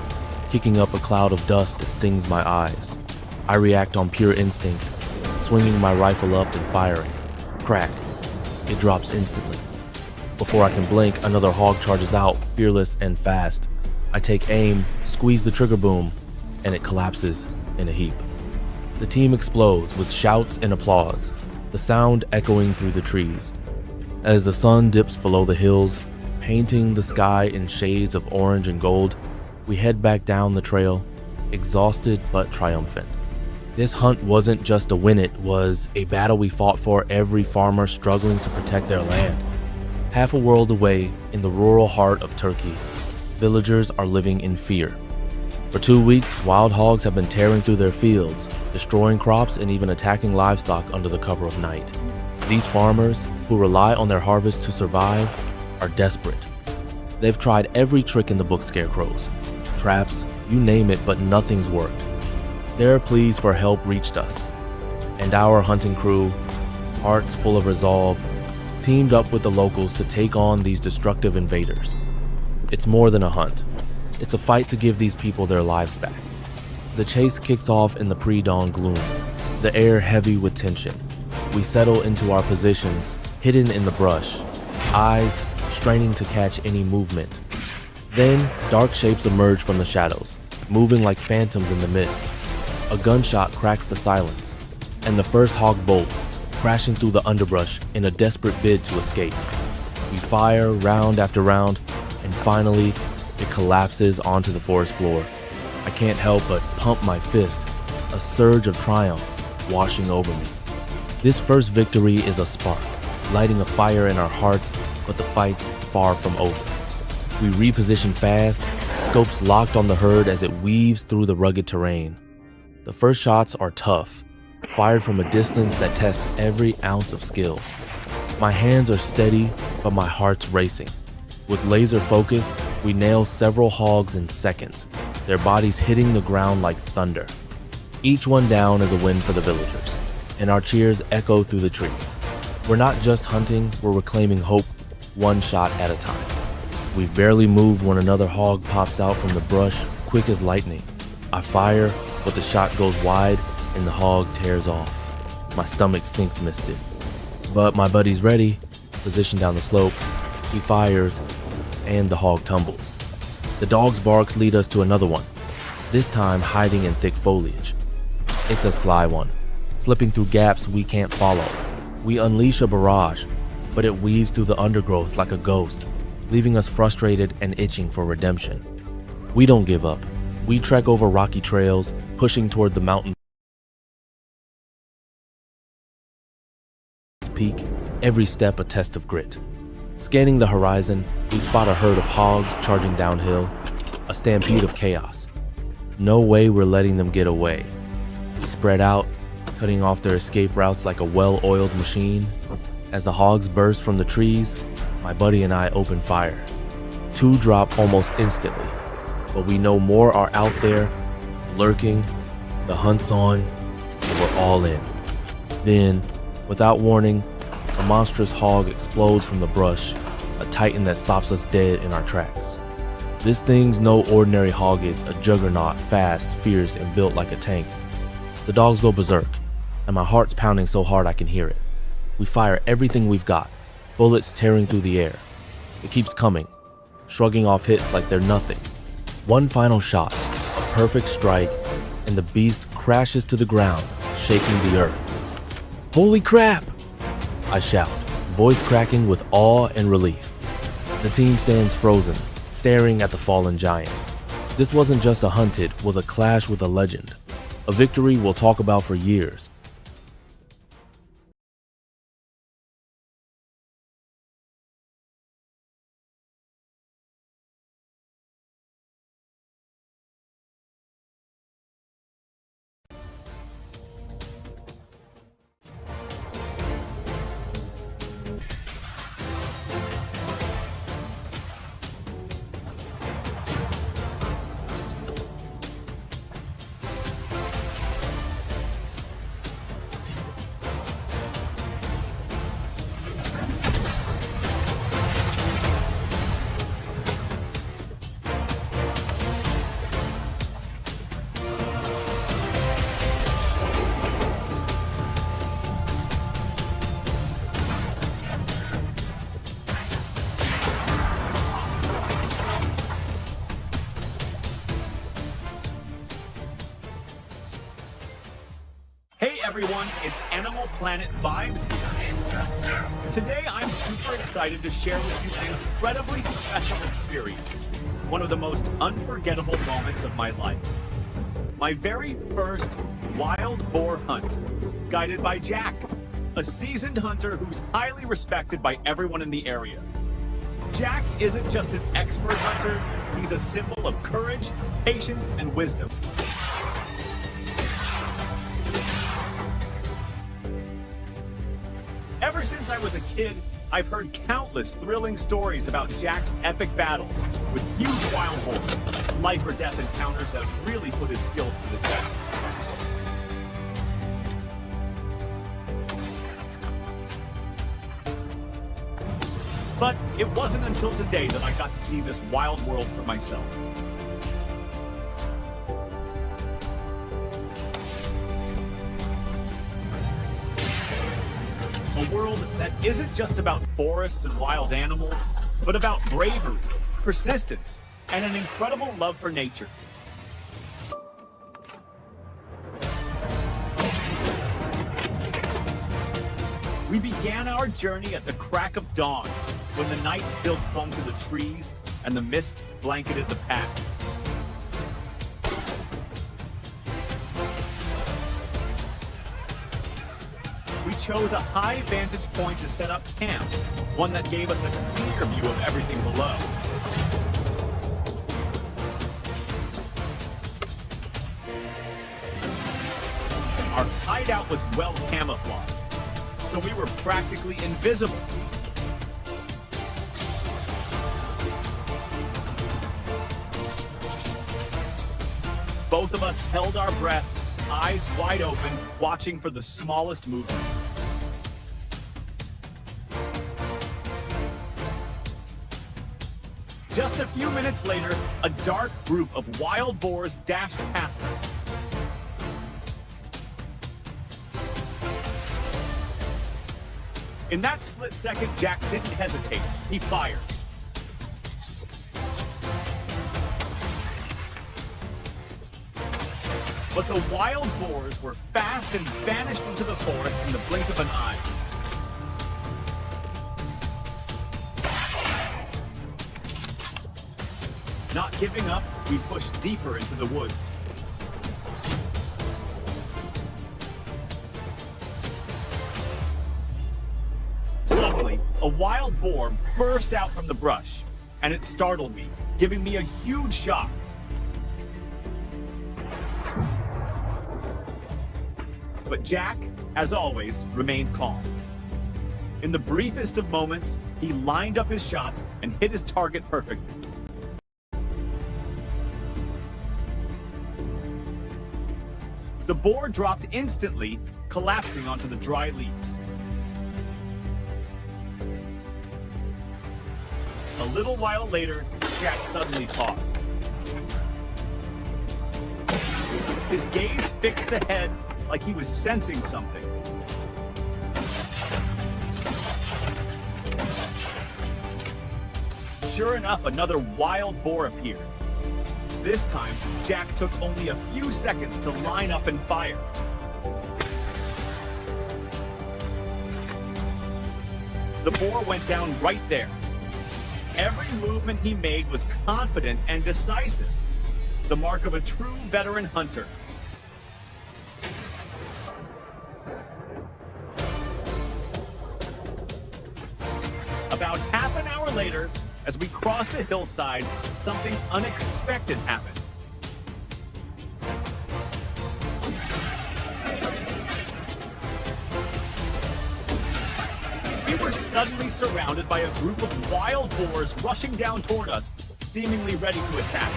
kicking up a cloud of dust that stings my eyes. I react on pure instinct, swinging my rifle up and firing. Crack. It drops instantly. Before I can blink, another hog charges out, fearless and fast. I take aim, squeeze the trigger boom, and it collapses in a heap. The team explodes with shouts and applause, the sound echoing through the trees. As the sun dips below the hills, painting the sky in shades of orange and gold, we head back down the trail, exhausted but triumphant. This hunt wasn't just a win, it was a battle we fought for every farmer struggling to protect their land. Half a world away, in the rural heart of Turkey, villagers are living in fear. For 2 weeks, wild hogs have been tearing through their fields, destroying crops and even attacking livestock under the cover of night. These farmers, who rely on their harvest to survive, are desperate. They've tried every trick in the book, scarecrows, traps, you name it, but nothing's worked. Their pleas for help reached us, and our hunting crew, hearts full of resolve, teamed up with the locals to take on these destructive invaders. It's more than a hunt. It's a fight to give these people their lives back. The chase kicks off in the pre-dawn gloom, the air heavy with tension. We settle into our positions, hidden in the brush, eyes straining to catch any movement. Then, dark shapes emerge from the shadows, moving like phantoms in the mist. A gunshot cracks the silence, and the first hog bolts, crashing through the underbrush in a desperate bid to escape. We fire round after round, and finally, it collapses onto the forest floor. I can't help but pump my fist, a surge of triumph washing over me. This first victory is a spark, lighting a fire in our hearts, but the fight's far from over. We reposition fast, scopes locked on the herd as it weaves through the rugged terrain. The first shots are tough, fired from a distance that tests every ounce of skill. My hands are steady, but my heart's racing. With laser focus, we nail several hogs in seconds, their bodies hitting the ground like thunder. Each one down is a win for the villagers, and our cheers echo through the trees. We're not just hunting, we're reclaiming hope, one shot at a time. We've barely moved when another hog pops out from the brush, quick as lightning. I fire, but the shot goes wide and the hog tears off. My stomach sinks misted. But my buddy's ready, positioned down the slope. He fires, and the hog tumbles. The dog's barks lead us to another one, this time hiding in thick foliage. It's a sly one, slipping through gaps we can't follow. We unleash a barrage, but it weaves through the undergrowth like a ghost, leaving us frustrated and itching for redemption. We don't give up. We trek over rocky trails, pushing toward the mountain peak, every step a test of grit. Scanning the horizon, we spot a herd of hogs charging downhill, a stampede of chaos. No way we're letting them get away. We spread out, cutting off their escape routes like a well-oiled machine. As the hogs burst from the trees, my buddy and I open fire. 2 drop almost instantly, but we know more are out there, lurking. The hunt's on, and we're all in. Then, without warning, a monstrous hog explodes from the brush, a titan that stops us dead in our tracks. This thing's no ordinary hog, it's a juggernaut, fast, fierce, and built like a tank. The dogs go berserk, and my heart's pounding so hard I can hear it. We fire everything we've got, bullets tearing through the air. It keeps coming, shrugging off hits like they're nothing. One final shot, a perfect strike, and the beast crashes to the ground, shaking the earth. Holy crap! I shout, voice cracking with awe and relief. The team stands frozen, staring at the fallen giant. This wasn't just a hunt, it was a clash with a legend. A victory we'll talk about for years. Hey everyone, it's Animal Planet Vibes here. Today I'm super excited to share with you an incredibly special experience. One of the most unforgettable moments of my life. My very first wild boar hunt, guided by Jack, a seasoned hunter who's highly respected by everyone in the area. Jack isn't just an expert hunter, he's a symbol of courage, patience, and wisdom. Ever since I was a kid, I've heard countless thrilling stories about Jack's epic battles with huge wild boars, life or death encounters that have really put his skills to the test. But it wasn't until today that I got to see this wild world for myself. A world that isn't just about forests and wild animals, but about bravery, persistence, and an incredible love for nature. We began our journey at the crack of dawn, when the night still clung to the trees and the mist blanketed the path. We chose a high vantage point to set up camp, one that gave us a clear view of everything below. Our hideout was well camouflaged, so we were practically invisible. Both of us held our breath, eyes wide open, watching for the smallest movement. Just a few minutes later, a dark group of wild boars dashed past us. In that split second, Jack didn't hesitate. He fired. But the wild boars were fast and vanished into the forest in the blink of an eye. Not giving up, we pushed deeper into the woods. Suddenly, a wild boar burst out from the brush, and it startled me, giving me a huge shock. But Jack, as always, remained calm. In the briefest of moments, he lined up his shot and hit his target perfectly. The boar dropped instantly, collapsing onto the dry leaves. A little while later, Jack suddenly paused. His gaze fixed ahead like he was sensing something. Sure enough, another wild boar appeared. This time, Jack took only a few seconds to line up and fire. The boar went down right there. Every movement he made was confident and decisive, the mark of a true veteran hunter. About half an hour later, as we crossed a hillside, something unexpected happened. We were suddenly surrounded by a group of wild boars rushing down toward us, seemingly ready to attack.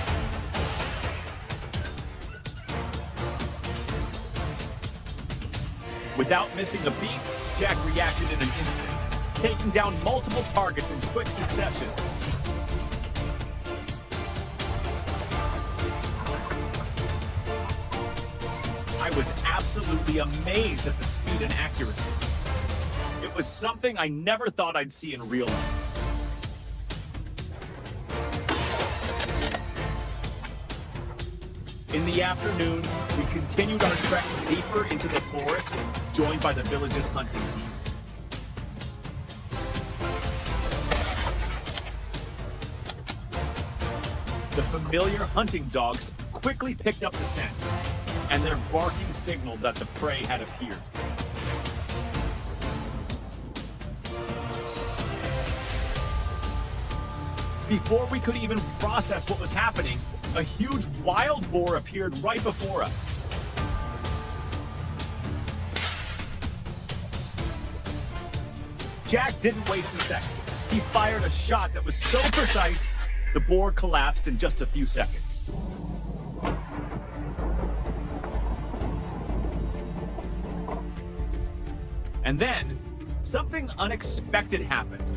Without missing a beat, Jack reacted in an instant, taking down multiple targets in quick succession. I was absolutely amazed at the speed and accuracy. It was something I never thought I'd see in real life. In the afternoon, we continued our trek deeper into the forest, joined by the village's hunting team. The familiar hunting dogs quickly picked up the scent, and their barking signaled that the prey had appeared. Before we could even process what was happening, a huge wild boar appeared right before us. Jack didn't waste a second. He fired a shot that was so precise, the boar collapsed in just a few seconds. And then, something unexpected happened.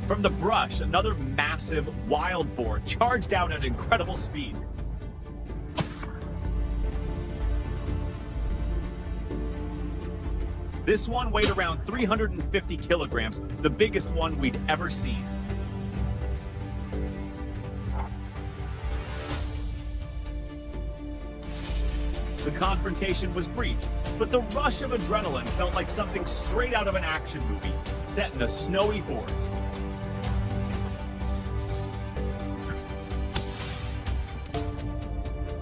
From the brush, another massive wild boar charged out at incredible speed. This one weighed around 350 kilograms, the biggest one we'd ever seen. The confrontation was brief, but the rush of adrenaline felt like something straight out of an action movie, set in a snowy forest.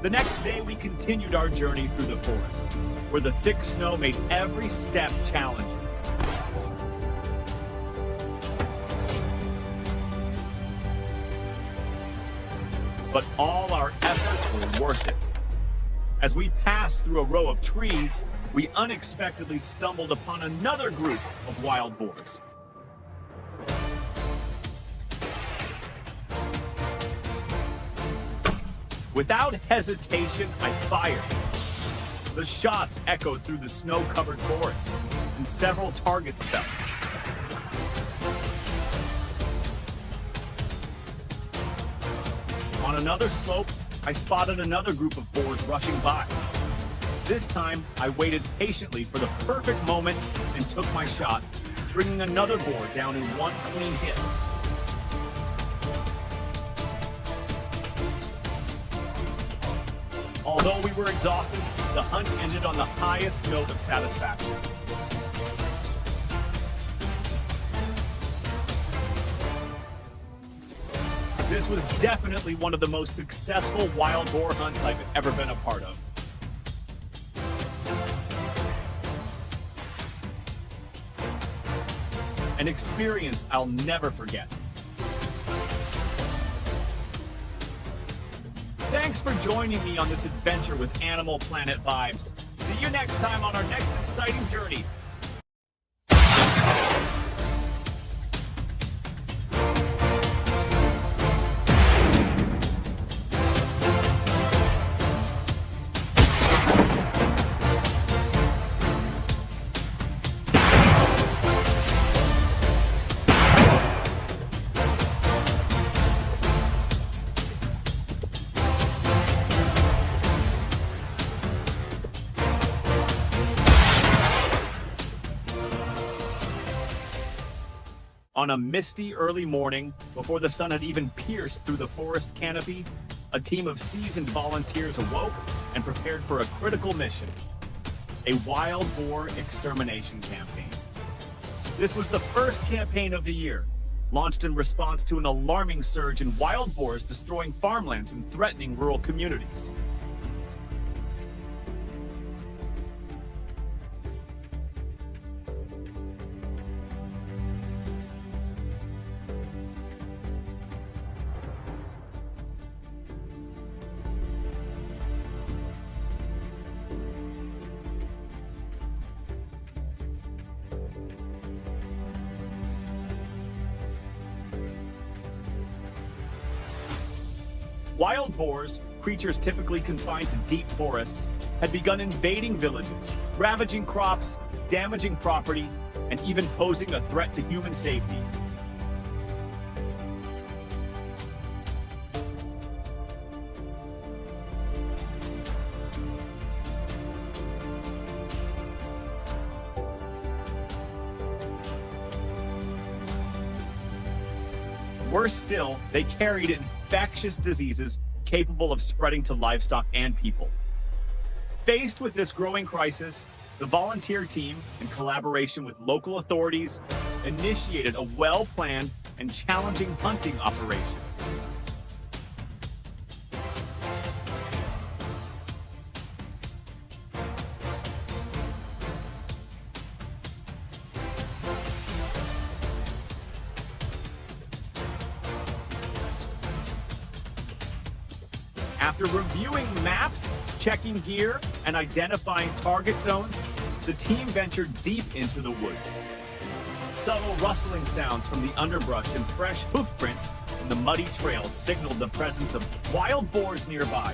The next day, we continued our journey through the forest, where the thick snow made every step challenging. But all our efforts were worth it. As we passed through a row of trees, we unexpectedly stumbled upon another group of wild boars. Without hesitation, I fired. The shots echoed through the snow-covered forest, and several targets fell. another slope, I spotted another group of boars rushing by. This time, I waited patiently for the perfect moment and took my shot, bringing another boar down in one clean hit. Although we were exhausted, the hunt ended on the highest note of satisfaction. This was definitely one of the most successful wild boar hunts I've ever been a part of. An experience I'll never forget. Thanks for joining me on this adventure with Animal Planet Vibes. See you next time on our next exciting journey. On a misty early morning, before the sun had even pierced through the forest canopy, a team of seasoned volunteers awoke and prepared for a critical mission: a wild boar extermination campaign. This was the first campaign of the year, launched in response to an alarming surge in wild boars destroying farmlands and threatening rural communities. Wild boars, creatures typically confined to deep forests, had begun invading villages, ravaging crops, damaging property, and even posing a threat to human safety. Worse still, they carried infectious diseases capable of spreading to livestock and people. Faced with this growing crisis, the volunteer team, in collaboration with local authorities, initiated a well-planned and challenging hunting operation. After reviewing maps, checking gear, and identifying target zones, the team ventured deep into the woods. Subtle rustling sounds from the underbrush and fresh hoof prints in the muddy trails signaled the presence of wild boars nearby.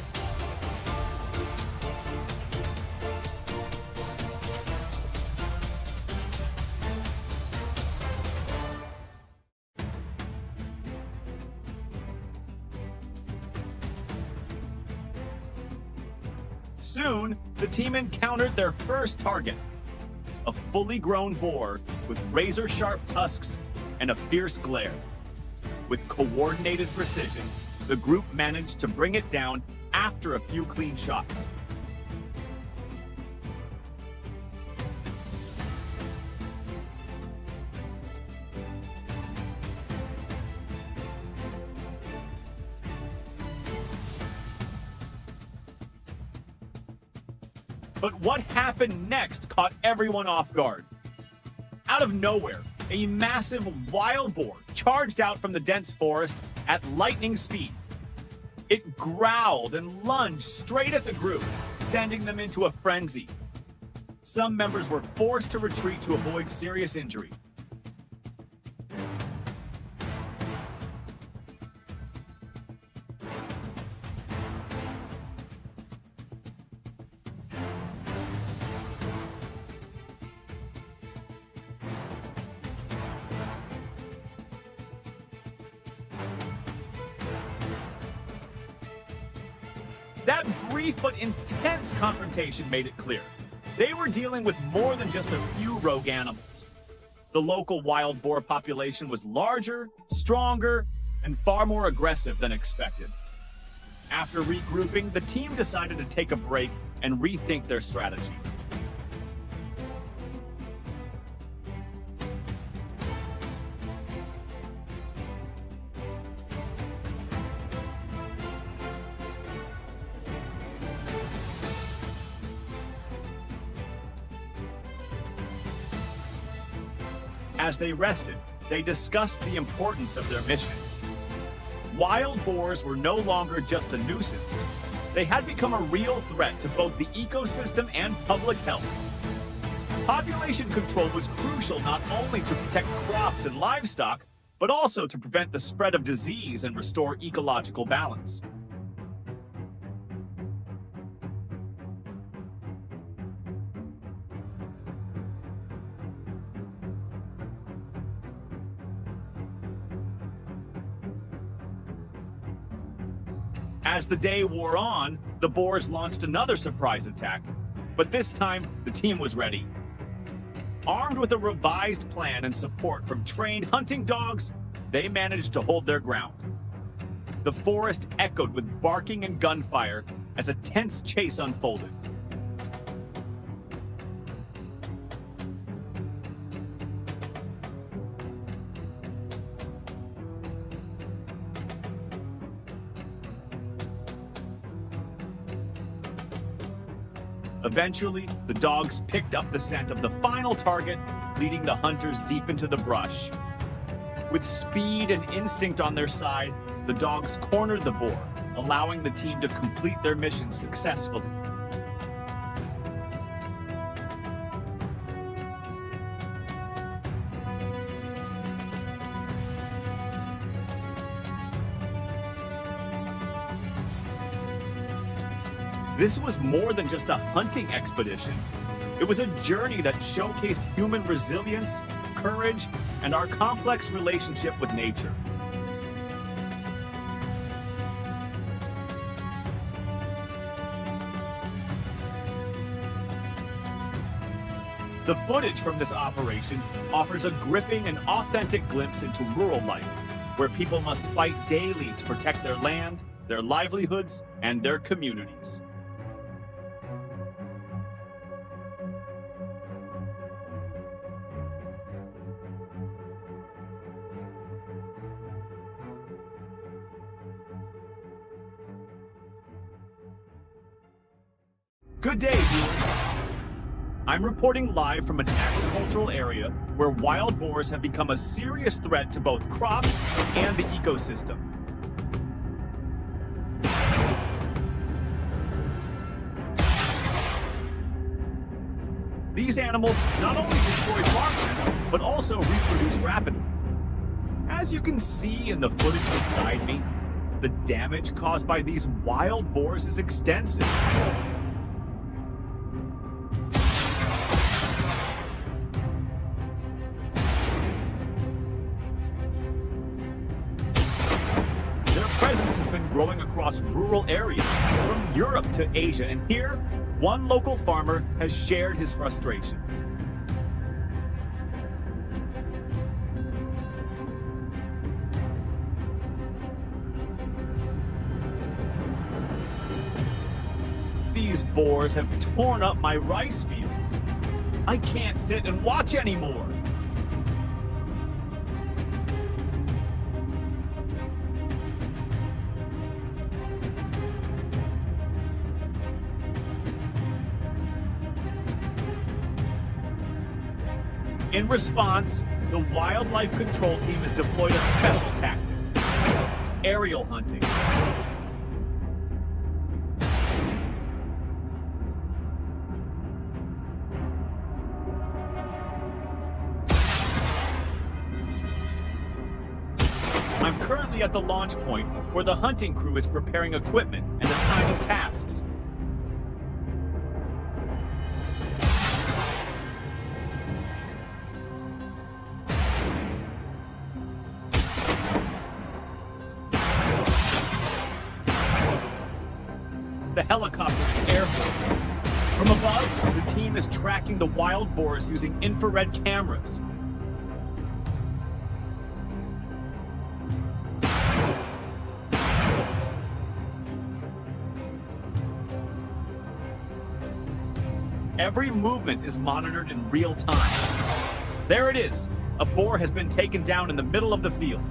Soon, the team encountered their first target, a fully grown boar with razor-sharp tusks and a fierce glare. With coordinated precision, the group managed to bring it down after a few clean shots. But what happened next caught everyone off guard. Out of nowhere, a massive wild boar charged out from the dense forest at lightning speed. It growled and lunged straight at the group, sending them into a frenzy. Some members were forced to retreat to avoid serious injury. That brief but intense confrontation made it clear. They were dealing with more than just a few rogue animals. The local wild boar population was larger, stronger, and far more aggressive than expected. After regrouping, the team decided to take a break and rethink their strategy. As they rested, they discussed the importance of their mission. Wild boars were no longer just a nuisance. They had become a real threat to both the ecosystem and public health. Population control was crucial not only to protect crops and livestock, but also to prevent the spread of disease and restore ecological balance. As the day wore on, the boars launched another surprise attack, but this time the team was ready. Armed with a revised plan and support from trained hunting dogs, they managed to hold their ground. The forest echoed with barking and gunfire as a tense chase unfolded. Eventually, the dogs picked up the scent of the final target, leading the hunters deep into the brush. With speed and instinct on their side, the dogs cornered the boar, allowing the team to complete their mission successfully. This was more than just a hunting expedition. It was a journey that showcased human resilience, courage, and our complex relationship with nature. The footage from this operation offers a gripping and authentic glimpse into rural life, where people must fight daily to protect their land, their livelihoods, and their communities. Good day, viewers. I'm reporting live from an agricultural area where wild boars have become a serious threat to both crops and the ecosystem. These animals not only destroy farmland, but also reproduce rapidly. As you can see in the footage beside me, the damage caused by these wild boars is extensive. Growing across rural areas, from Europe to Asia, and here, one local farmer has shared his frustration. These boars have torn up my rice field. I can't sit and watch anymore. In response, the wildlife control team has deployed a special tactic: aerial hunting. I'm currently at the launch point where the hunting crew is preparing equipment and assigning tasks. The helicopter is airborne. From above, the team is tracking the wild boars using infrared cameras. Every movement is monitored in real time. There it is. A boar has been taken down in the middle of the field.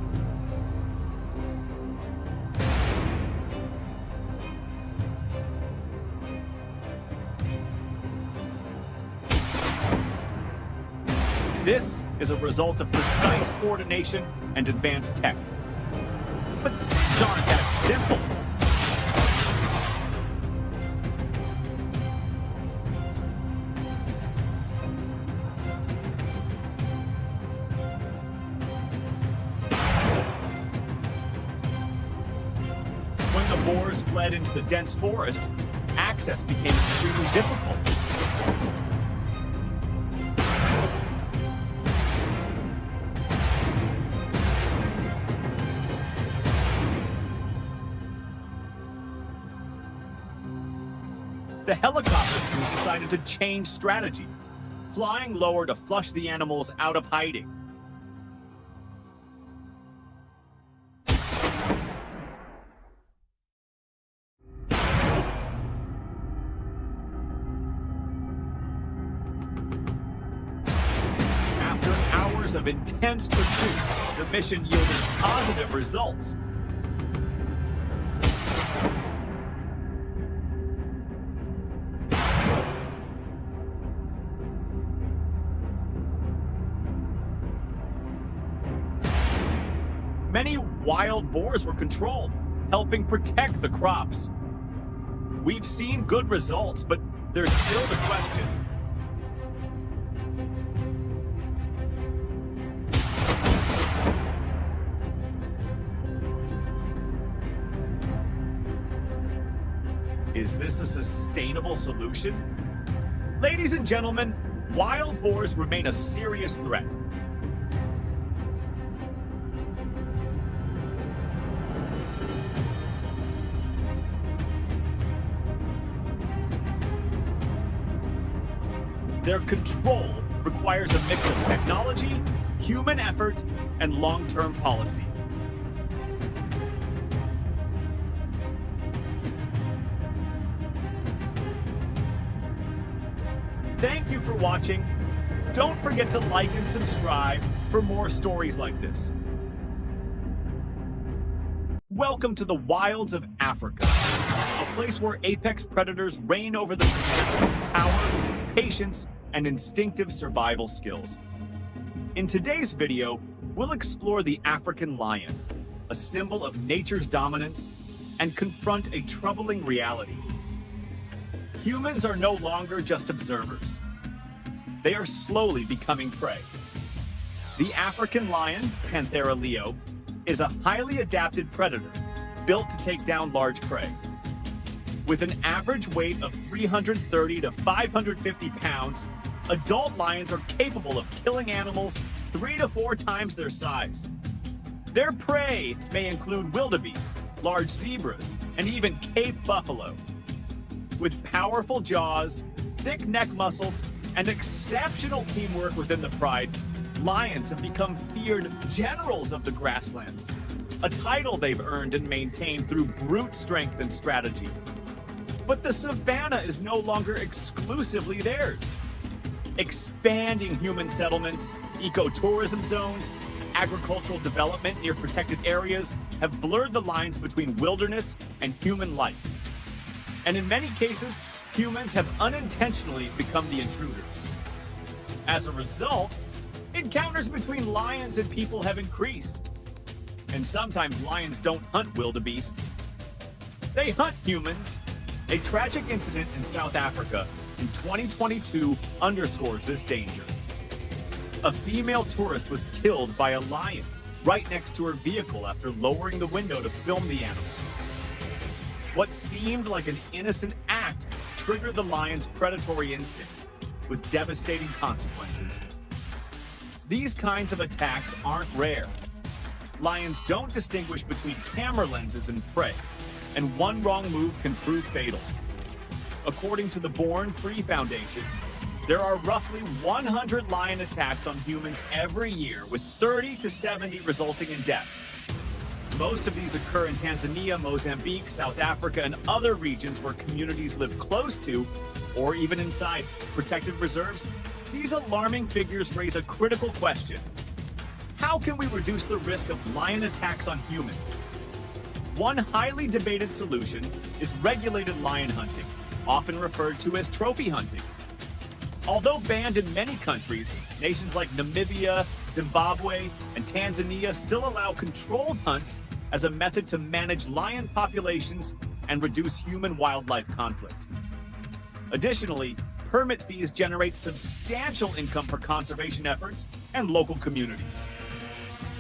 This is a result of precise coordination and advanced tech. But things aren't that simple. When the boars fled into the dense forest, access became extremely difficult. The helicopter crew decided to change strategy, flying lower to flush the animals out of hiding. After hours of intense pursuit, the mission yielded positive results. Many wild boars were controlled, helping protect the crops. We've seen good results, but there's still the question. Is this a sustainable solution? Ladies and gentlemen, wild boars remain a serious threat. Their control requires a mix of technology, human effort, and long-term policy. Thank you for watching. Don't forget to like and subscribe for more stories like this. Welcome to the wilds of Africa, a place where apex predators reign over the power, patience, and instinctive survival skills. In today's video, we'll explore the African lion, a symbol of nature's dominance, and confront a troubling reality. Humans are no longer just observers. They are slowly becoming prey. The African lion, Panthera leo, is a highly adapted predator, built to take down large prey. With an average weight of 330 to 550 pounds, adult lions are capable of killing animals 3 to 4 times their size. Their prey may include wildebeest, large zebras, and even Cape buffalo. With powerful jaws, thick neck muscles, and exceptional teamwork within the pride, lions have become feared generals of the grasslands, a title they've earned and maintained through brute strength and strategy. But the savannah is no longer exclusively theirs. Expanding human settlements, ecotourism zones, agricultural development near protected areas have blurred the lines between wilderness and human life. And in many cases, humans have unintentionally become the intruders. As a result, encounters between lions and people have increased. And sometimes lions don't hunt wildebeest. They hunt humans. A tragic incident in South Africa in 2022 underscores this danger. A female tourist was killed by a lion right next to her vehicle after lowering the window to film the animal. What seemed like an innocent act triggered the lion's predatory instinct, with devastating consequences. These kinds of attacks aren't rare. Lions don't distinguish between camera lenses and prey, and one wrong move can prove fatal. According to the Born Free Foundation, there are roughly 100 lion attacks on humans every year, with 30 to 70 resulting in death. Most of these occur in Tanzania, Mozambique, South Africa, and other regions where communities live close to, or even inside, protected reserves. These alarming figures raise a critical question. How can we reduce the risk of lion attacks on humans? One highly debated solution is regulated lion hunting, often referred to as trophy hunting. Although banned in many countries, nations like Namibia, Zimbabwe, and Tanzania still allow controlled hunts as a method to manage lion populations and reduce human-wildlife conflict. Additionally, permit fees generate substantial income for conservation efforts and local communities.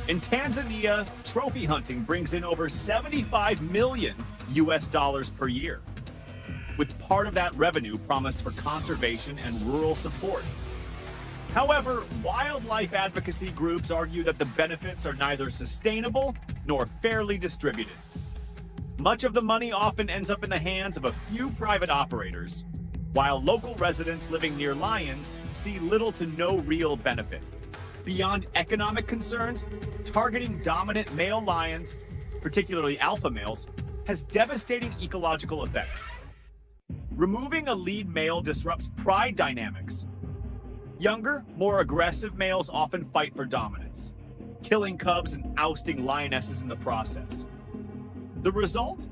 In Tanzania, trophy hunting brings in over $75 million per year, with part of that revenue promised for conservation and rural support. However, wildlife advocacy groups argue that the benefits are neither sustainable nor fairly distributed. Much of the money often ends up in the hands of a few private operators, while local residents living near lions see little to no real benefit. Beyond economic concerns, targeting dominant male lions, particularly alpha males, has devastating ecological effects. Removing a lead male disrupts pride dynamics. Younger, more aggressive males often fight for dominance, killing cubs and ousting lionesses in the process. The result?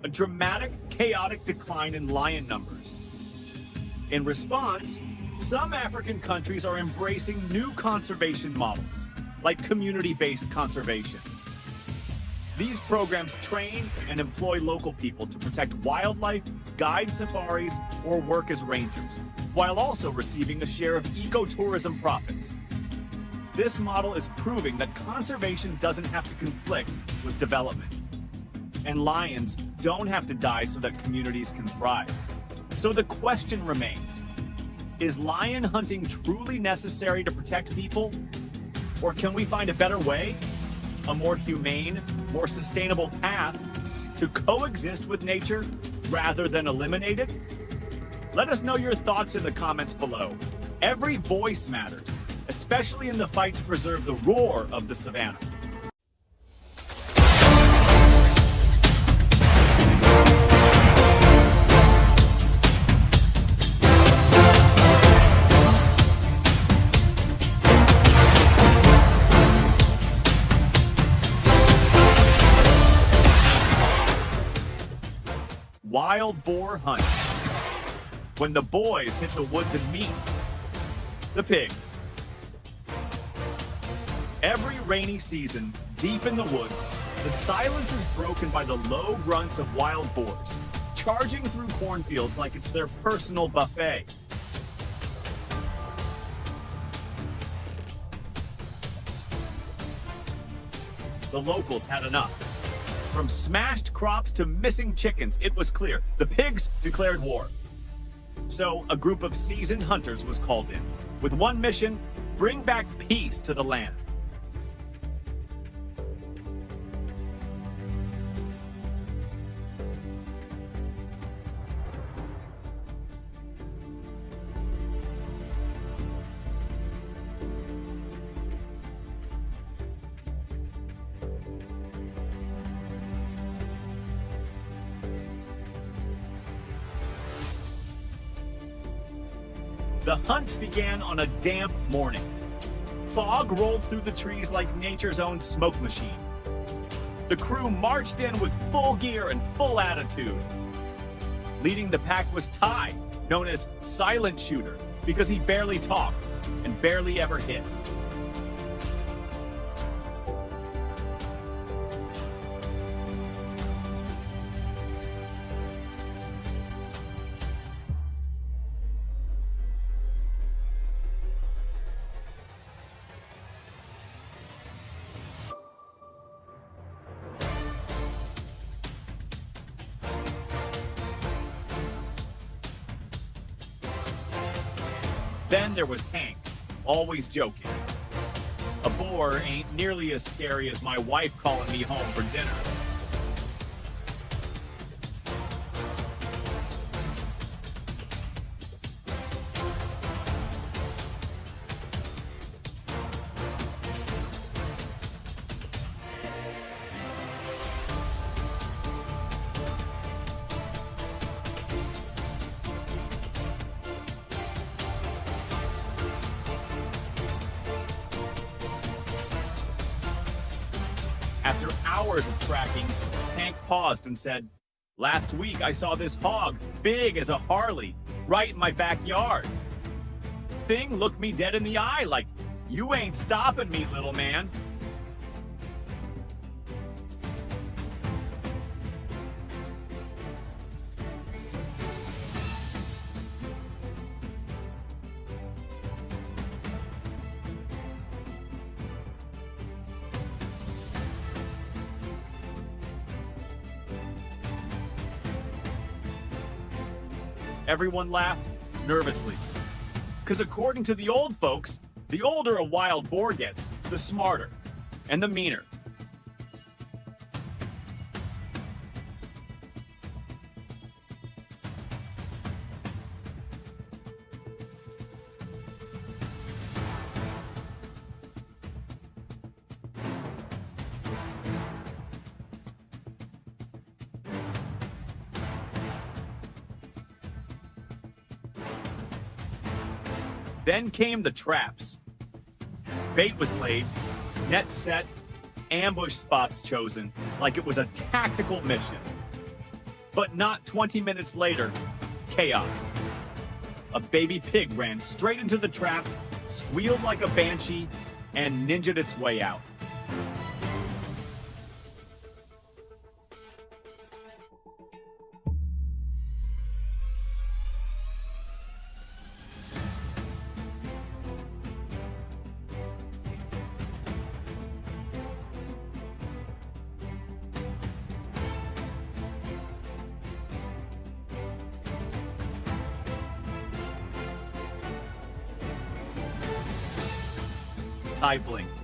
A dramatic, chaotic decline in lion numbers. In response, some African countries are embracing new conservation models, like community-based conservation. These programs train and employ local people to protect wildlife, guide safaris, or work as rangers, while also receiving a share of ecotourism profits. This model is proving that conservation doesn't have to conflict with development. And lions don't have to die so that communities can thrive. So the question remains, is lion hunting truly necessary to protect people? Or can we find a better way? A more humane, more sustainable path to coexist with nature rather than eliminate it? Let us know your thoughts in the comments below. Every voice matters, especially in the fight to preserve the roar of the savannah. Wild boar hunt. When the boys hit the woods and meet the pigs. Every rainy season, deep in the woods, the silence is broken by the low grunts of wild boars, charging through cornfields like it's their personal buffet. The locals had enough. From smashed crops to missing chickens, it was clear the pigs declared war. So a group of seasoned hunters was called in, with one mission: bring back peace to the land. The hunt began on a damp morning. Fog rolled through the trees like nature's own smoke machine. The crew marched in with full gear and full attitude. Leading the pack was Ty, known as Silent Shooter, because he barely talked and barely ever hit. Then there was Hank, always joking. A boar ain't nearly as scary as my wife calling me home for dinner. hours of tracking, Hank paused and said, "Last week I saw this hog, big as a Harley, right in my backyard. Thing looked me dead in the eye like, 'You ain't stopping me, little man.'" Everyone laughed nervously. Because according to the old folks, the older a wild boar gets, the smarter and the meaner. Then came the traps. Bait was laid, net set, ambush spots chosen, like it was a tactical mission. But not 20 minutes later, chaos. A baby pig ran straight into the trap, squealed like a banshee, and ninja'd its way out. I blinked.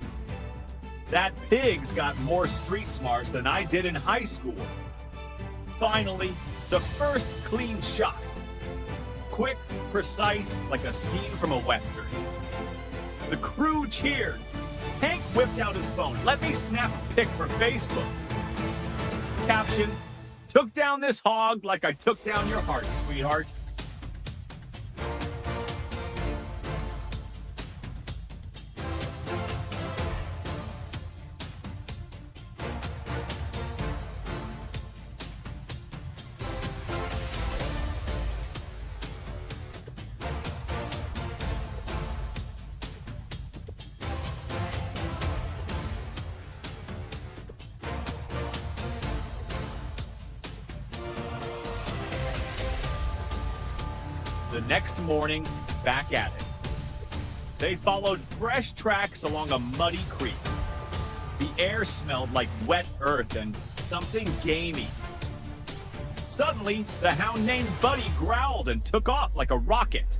That pig's got more street smarts than I did in high school. Finally, the first clean shot. Quick, precise, like a scene from a Western. The crew cheered. Hank whipped out his phone. "Let me snap a pic for Facebook." Caption, "Took down this hog like I took down your heart, sweetheart." The next morning, back at it. They followed fresh tracks along a muddy creek. The air smelled like wet earth and something gamey. Suddenly, the hound named Buddy growled and took off like a rocket.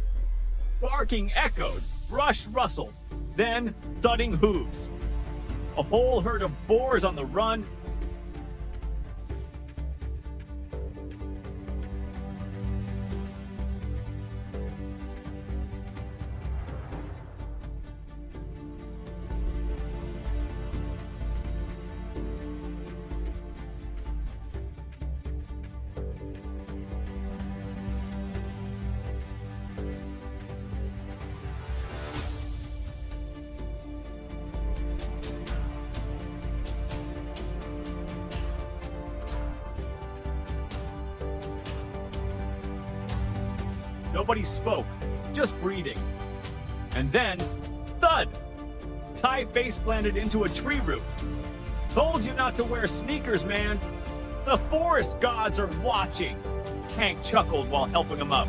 Barking echoed, brush rustled, then thudding hooves. A whole herd of boars on the run. Nobody spoke, just breathing. And then, thud! Ty face planted into a tree root. "Told you not to wear sneakers, man. The forest gods are watching." Hank chuckled while helping him up.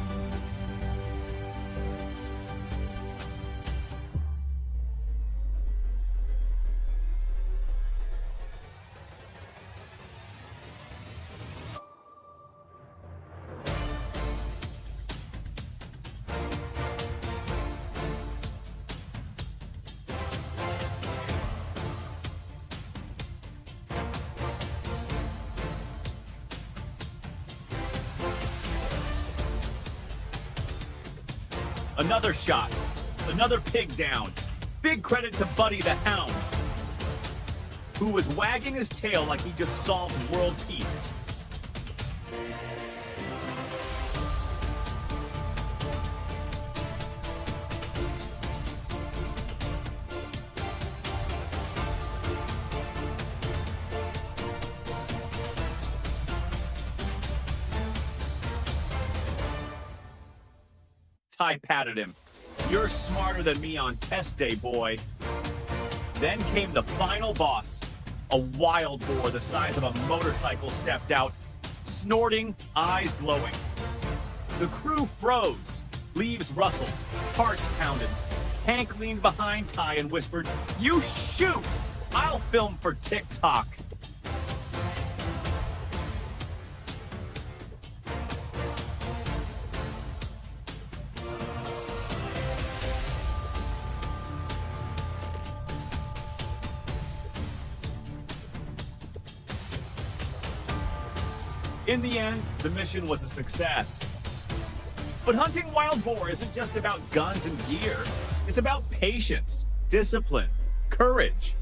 Another shot. Another pig down. Big credit to Buddy the Hound, who was wagging his tail like he just solved world peace. Ty patted him. You're smarter than me on test day, boy. Then came the final boss. A wild boar the size of a motorcycle stepped out, snorting, eyes glowing. The crew froze, leaves rustled, hearts pounded. Hank leaned behind Ty and whispered, "You shoot! I'll film for TikTok." In the end, the mission was a success. But hunting wild boar isn't just about guns and gear. It's about patience, discipline, courage.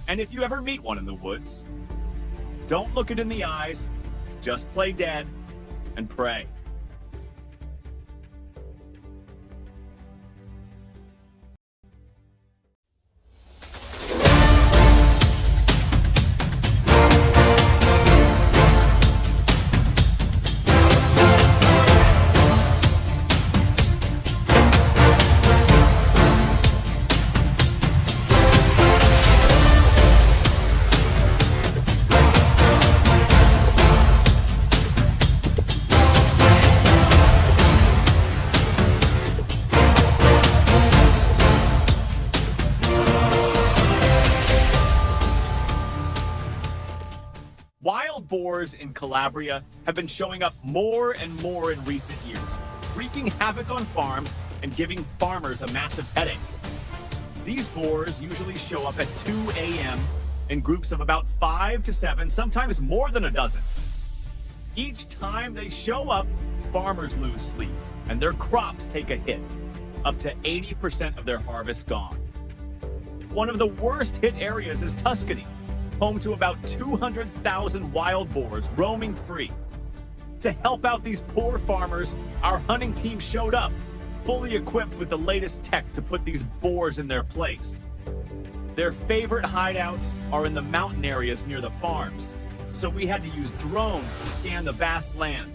And if you ever meet one in the woods, don't look it in the eyes, just play dead and pray. Wild boars in Calabria have been showing up more and more in recent years, wreaking havoc on farms and giving farmers a massive headache. These boars usually show up at 2 a.m. in groups of about 5 to 7, sometimes more than a dozen. Each time they show up, farmers lose sleep and their crops take a hit, up to 80% of their harvest gone. One of the worst hit areas is Tuscany, home to about 200,000 wild boars roaming free. To help out these poor farmers, our hunting team showed up, fully equipped with the latest tech to put these boars in their place. Their favorite hideouts are in the mountain areas near the farms, so we had to use drones to scan the vast land.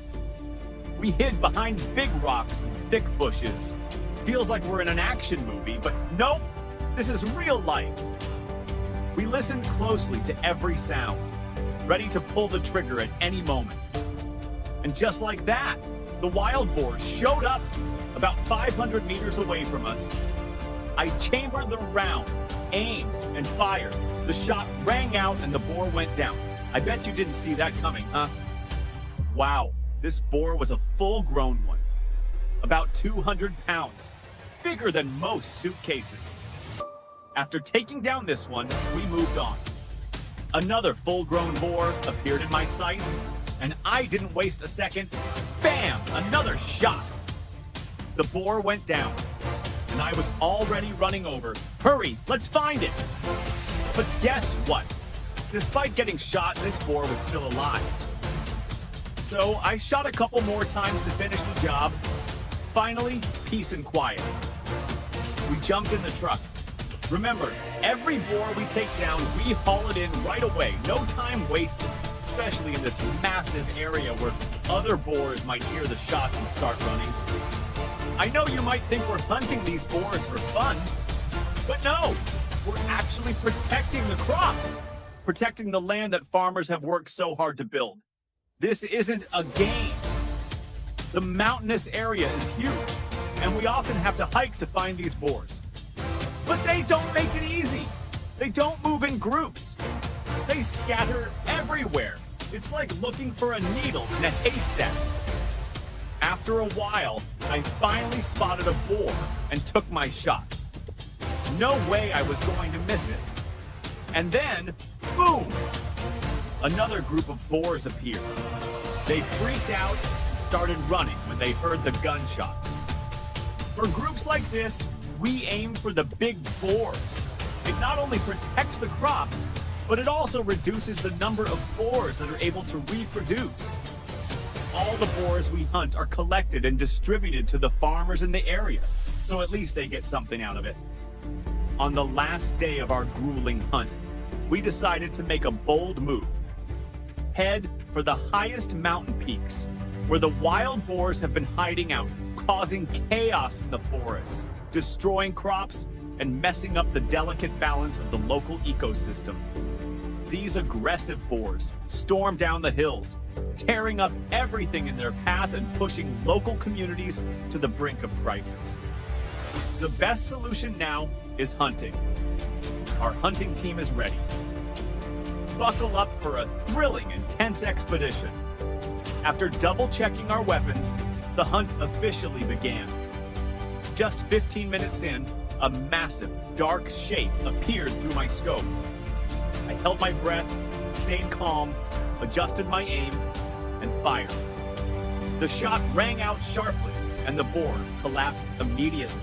We hid behind big rocks and thick bushes. Feels like we're in an action movie, but nope, this is real life. We listened closely to every sound, ready to pull the trigger at any moment. And just like that, the wild boar showed up about 500 meters away from us. I chambered the round, aimed, and fired. The shot rang out and the boar went down. I bet you didn't see that coming, huh? Wow, this boar was a full-grown one, about 200 pounds, bigger than most suitcases. After taking down this one, we moved on. Another full-grown boar appeared in my sights, and I didn't waste a second. Bam! Another shot. The boar went down, and I was already running over. Hurry, let's find it! But guess what? Despite getting shot, this boar was still alive. So I shot a couple more times to finish the job. Finally, peace and quiet. We jumped in the truck. Remember, every boar we take down, we haul it in right away. No time wasted, especially in this massive area where other boars might hear the shots and start running. I know you might think we're hunting these boars for fun, but no, we're actually protecting the crops, protecting the land that farmers have worked so hard to build. This isn't a game. The mountainous area is huge, and we often have to hike to find these boars. But they don't make it easy. They don't move in groups. They scatter everywhere. It's like looking for a needle in a haystack. After a while, I finally spotted a boar and took my shot. No way I was going to miss it. And then, boom! Another group of boars appeared. They freaked out and started running when they heard the gunshots. For groups like this, we aim for the big boars. It not only protects the crops, but it also reduces the number of boars that are able to reproduce. All the boars we hunt are collected and distributed to the farmers in the area, so at least they get something out of it. On the last day of our grueling hunt, we decided to make a bold move. Head for the highest mountain peaks, where the wild boars have been hiding out, causing chaos in the forest, destroying crops, and messing up the delicate balance of the local ecosystem. These aggressive boars storm down the hills, tearing up everything in their path and pushing local communities to the brink of crisis. The best solution now is hunting. Our hunting team is ready. Buckle up for a thrilling, intense expedition. After double-checking our weapons, the hunt officially began. Just 15 minutes in, a massive, dark shape appeared through my scope. I held my breath, stayed calm, adjusted my aim, and fired. The shot rang out sharply, and the boar collapsed immediately.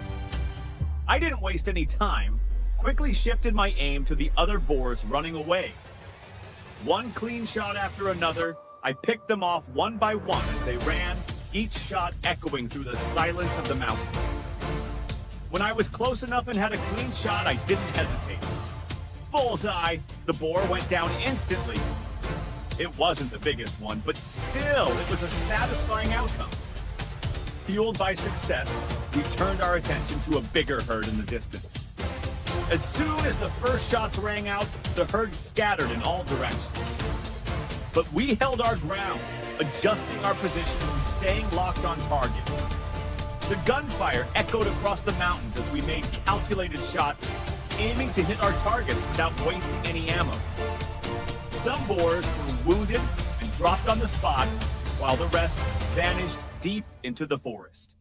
I didn't waste any time, quickly shifted my aim to the other boars running away. One clean shot after another, I picked them off one by one as they ran, each shot echoing through the silence of the mountains. When I was close enough and had a clean shot, I didn't hesitate. Bullseye! The boar went down instantly. It wasn't the biggest one, but still, it was a satisfying outcome. Fueled by success, we turned our attention to a bigger herd in the distance. As soon as the first shots rang out, the herd scattered in all directions. But we held our ground, adjusting our positions and staying locked on target. The gunfire echoed across the mountains as we made calculated shots, aiming to hit our targets without wasting any ammo. Some boars were wounded and dropped on the spot, while the rest vanished deep into the forest.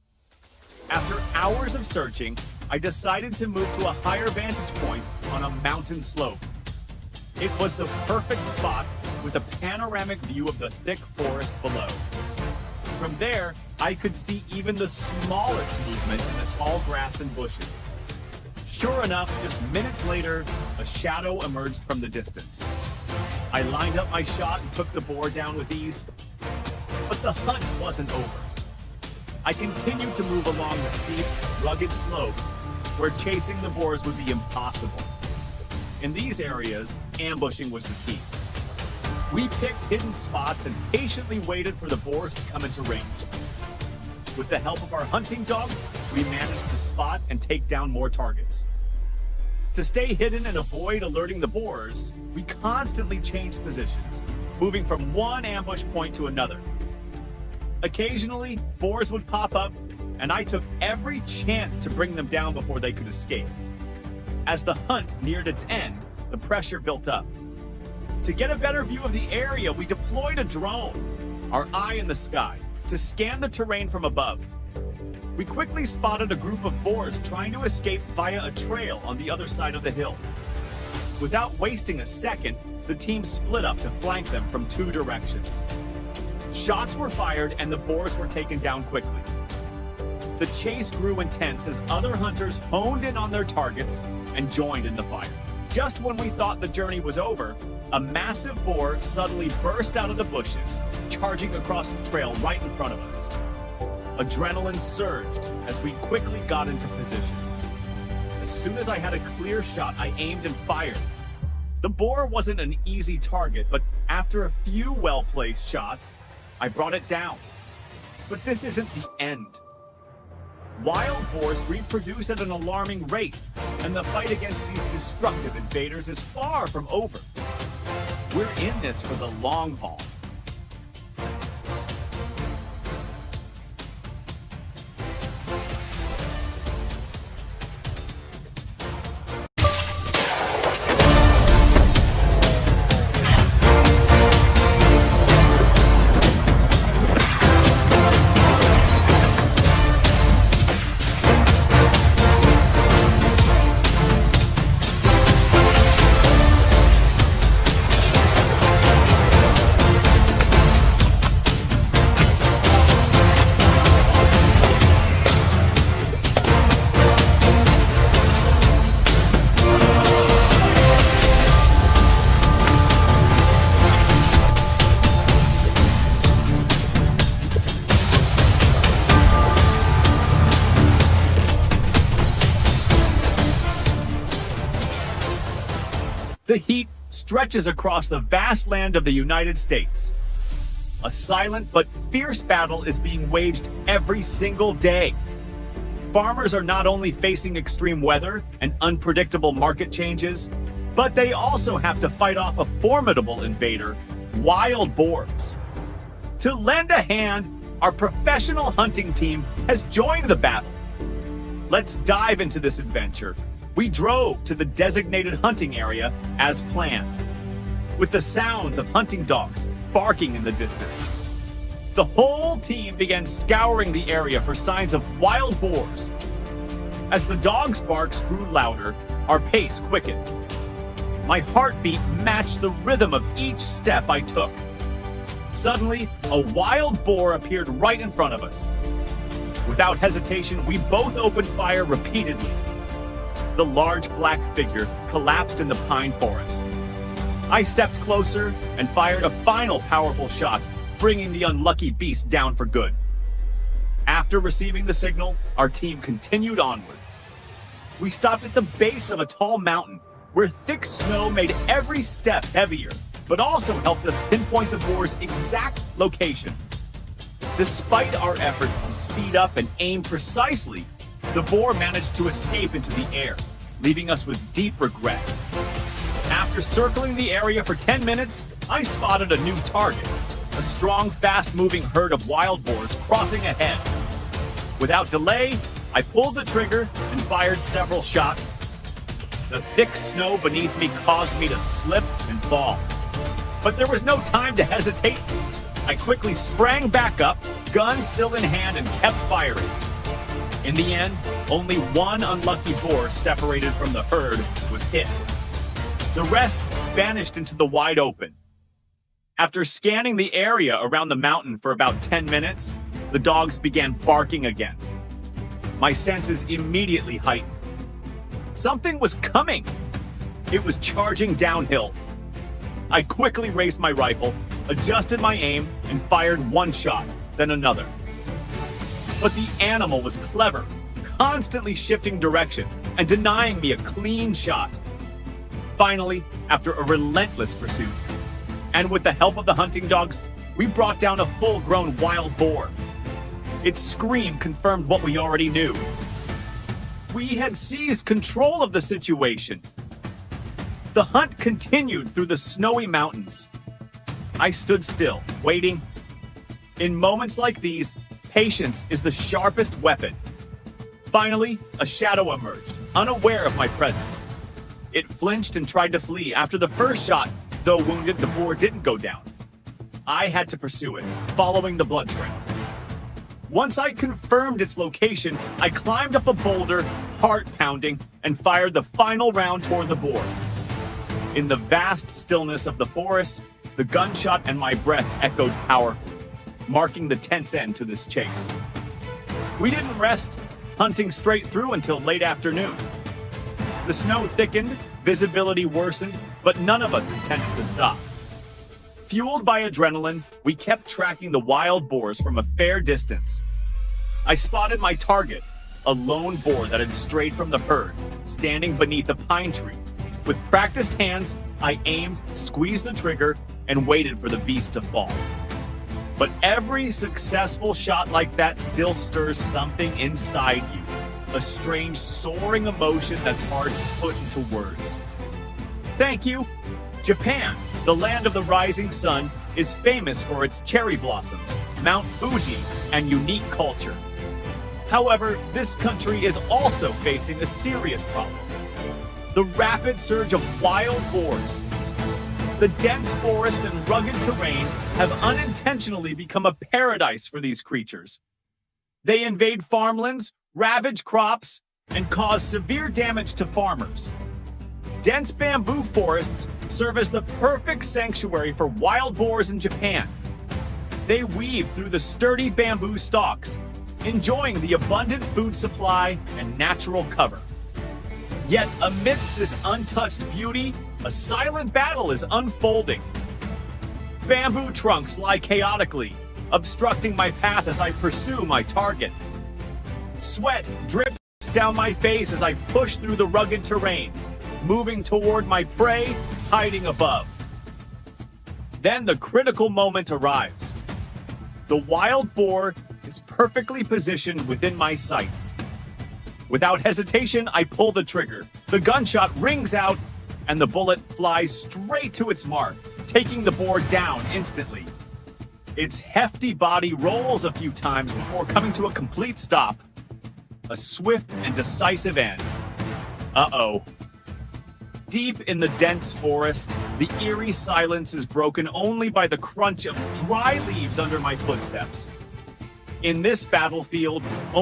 After hours of searching, I decided to move to a higher vantage point on a mountain slope. It was the perfect spot with a panoramic view of the thick forest below. From there, I could see even the smallest movement in the tall grass and bushes. Sure enough, just minutes later, a shadow emerged from the distance. I lined up my shot and took the boar down with ease. But the hunt wasn't over. I continued to move along the steep, rugged slopes where chasing the boars would be impossible. In these areas, ambushing was the key. We picked hidden spots and patiently waited for the boars to come into range. With the help of our hunting dogs, we managed to spot and take down more targets. To stay hidden and avoid alerting the boars, we constantly changed positions, moving from one ambush point to another. Occasionally, boars would pop up, and I took every chance to bring them down before they could escape. As the hunt neared its end, the pressure built up. To get a better view of the area, we deployed a drone, our eye in the sky, to scan the terrain from above. We quickly spotted a group of boars trying to escape via a trail on the other side of the hill. Without wasting a second, the team split up to flank them from two directions. Shots were fired and the boars were taken down quickly. The chase grew intense as other hunters honed in on their targets and joined in the fire. Just when we thought the journey was over, a massive boar suddenly burst out of the bushes, charging across the trail right in front of us. Adrenaline surged as we quickly got into position. As soon as I had a clear shot, I aimed and fired. The boar wasn't an easy target, but after a few well-placed shots, I brought it down. But this isn't the end. Wild boars reproduce at an alarming rate, and the fight against these destructive invaders is far from over. We're in this for the long haul. The heat stretches across the vast land of the United States. A silent but fierce battle is being waged every single day. Farmers are not only facing extreme weather and unpredictable market changes, but they also have to fight off a formidable invader, wild boars. To lend a hand, our professional hunting team has joined the battle. Let's dive into this adventure. We drove to the designated hunting area as planned, with the sounds of hunting dogs barking in the distance. The whole team began scouring the area for signs of wild boars. As the dogs' barks grew louder, our pace quickened. My heartbeat matched the rhythm of each step I took. Suddenly, a wild boar appeared right in front of us. Without hesitation, we both opened fire repeatedly. The large black figure collapsed in the pine forest. I stepped closer and fired a final powerful shot, bringing the unlucky beast down for good. After receiving the signal, our team continued onward. We stopped at the base of a tall mountain where thick snow made every step heavier, but also helped us pinpoint the boar's exact location. Despite our efforts to speed up and aim precisely, the boar managed to escape into the air, leaving us with deep regret. After circling the area for 10 minutes, I spotted a new target, a strong, fast-moving herd of wild boars crossing ahead. Without delay, I pulled the trigger and fired several shots. The thick snow beneath me caused me to slip and fall. But there was no time to hesitate. I quickly sprang back up, gun still in hand, and kept firing. In the end, only one unlucky boar separated from the herd was hit. The rest vanished into the wide open. After scanning the area around the mountain for about 10 minutes, the dogs began barking again. My senses immediately heightened. Something was coming. It was charging downhill. I quickly raised my rifle, adjusted my aim, and fired one shot, then another. But the animal was clever, constantly shifting direction and denying me a clean shot. Finally, after a relentless pursuit, and with the help of the hunting dogs, we brought down a full-grown wild boar. Its scream confirmed what we already knew. We had seized control of the situation. The hunt continued through the snowy mountains. I stood still, waiting. In moments like these, patience is the sharpest weapon. Finally, a shadow emerged, unaware of my presence. It flinched and tried to flee after the first shot. Though wounded, the boar didn't go down. I had to pursue it, following the blood trail. Once I confirmed its location, I climbed up a boulder, heart pounding, and fired the final round toward the boar. In the vast stillness of the forest, the gunshot and my breath echoed powerfully, marking the tense end to this chase. We didn't rest, hunting straight through until late afternoon. The snow thickened, visibility worsened, but none of us intended to stop. Fueled by adrenaline, we kept tracking the wild boars from a fair distance. I spotted my target, a lone boar that had strayed from the herd, standing beneath a pine tree. With practiced hands, I aimed, squeezed the trigger, and waited for the beast to fall. But every successful shot like that still stirs something inside you, a strange, soaring emotion that's hard to put into words. Thank you. Japan, the land of the rising sun, is famous for its cherry blossoms, Mount Fuji, and unique culture. However, this country is also facing a serious problem: the rapid surge of wild boars. The dense forest and rugged terrain have unintentionally become a paradise for these creatures. They invade farmlands, ravage crops, and cause severe damage to farmers. Dense bamboo forests serve as the perfect sanctuary for wild boars in Japan. They weave through the sturdy bamboo stalks, enjoying the abundant food supply and natural cover. Yet amidst this untouched beauty, a silent battle is unfolding. Bamboo trunks lie chaotically, obstructing my path as I pursue my target. Sweat drips down my face as I push through the rugged terrain, moving toward my prey, hiding above. Then the critical moment arrives. The wild boar is perfectly positioned within my sights. Without hesitation, I pull the trigger. The gunshot rings out, and the bullet flies straight to its mark, taking the boar down instantly. Its hefty body rolls a few times before coming to a complete stop. A swift and decisive end. Uh-oh. Deep in the dense forest, the eerie silence is broken only by the crunch of dry leaves under my footsteps. In this battlefield,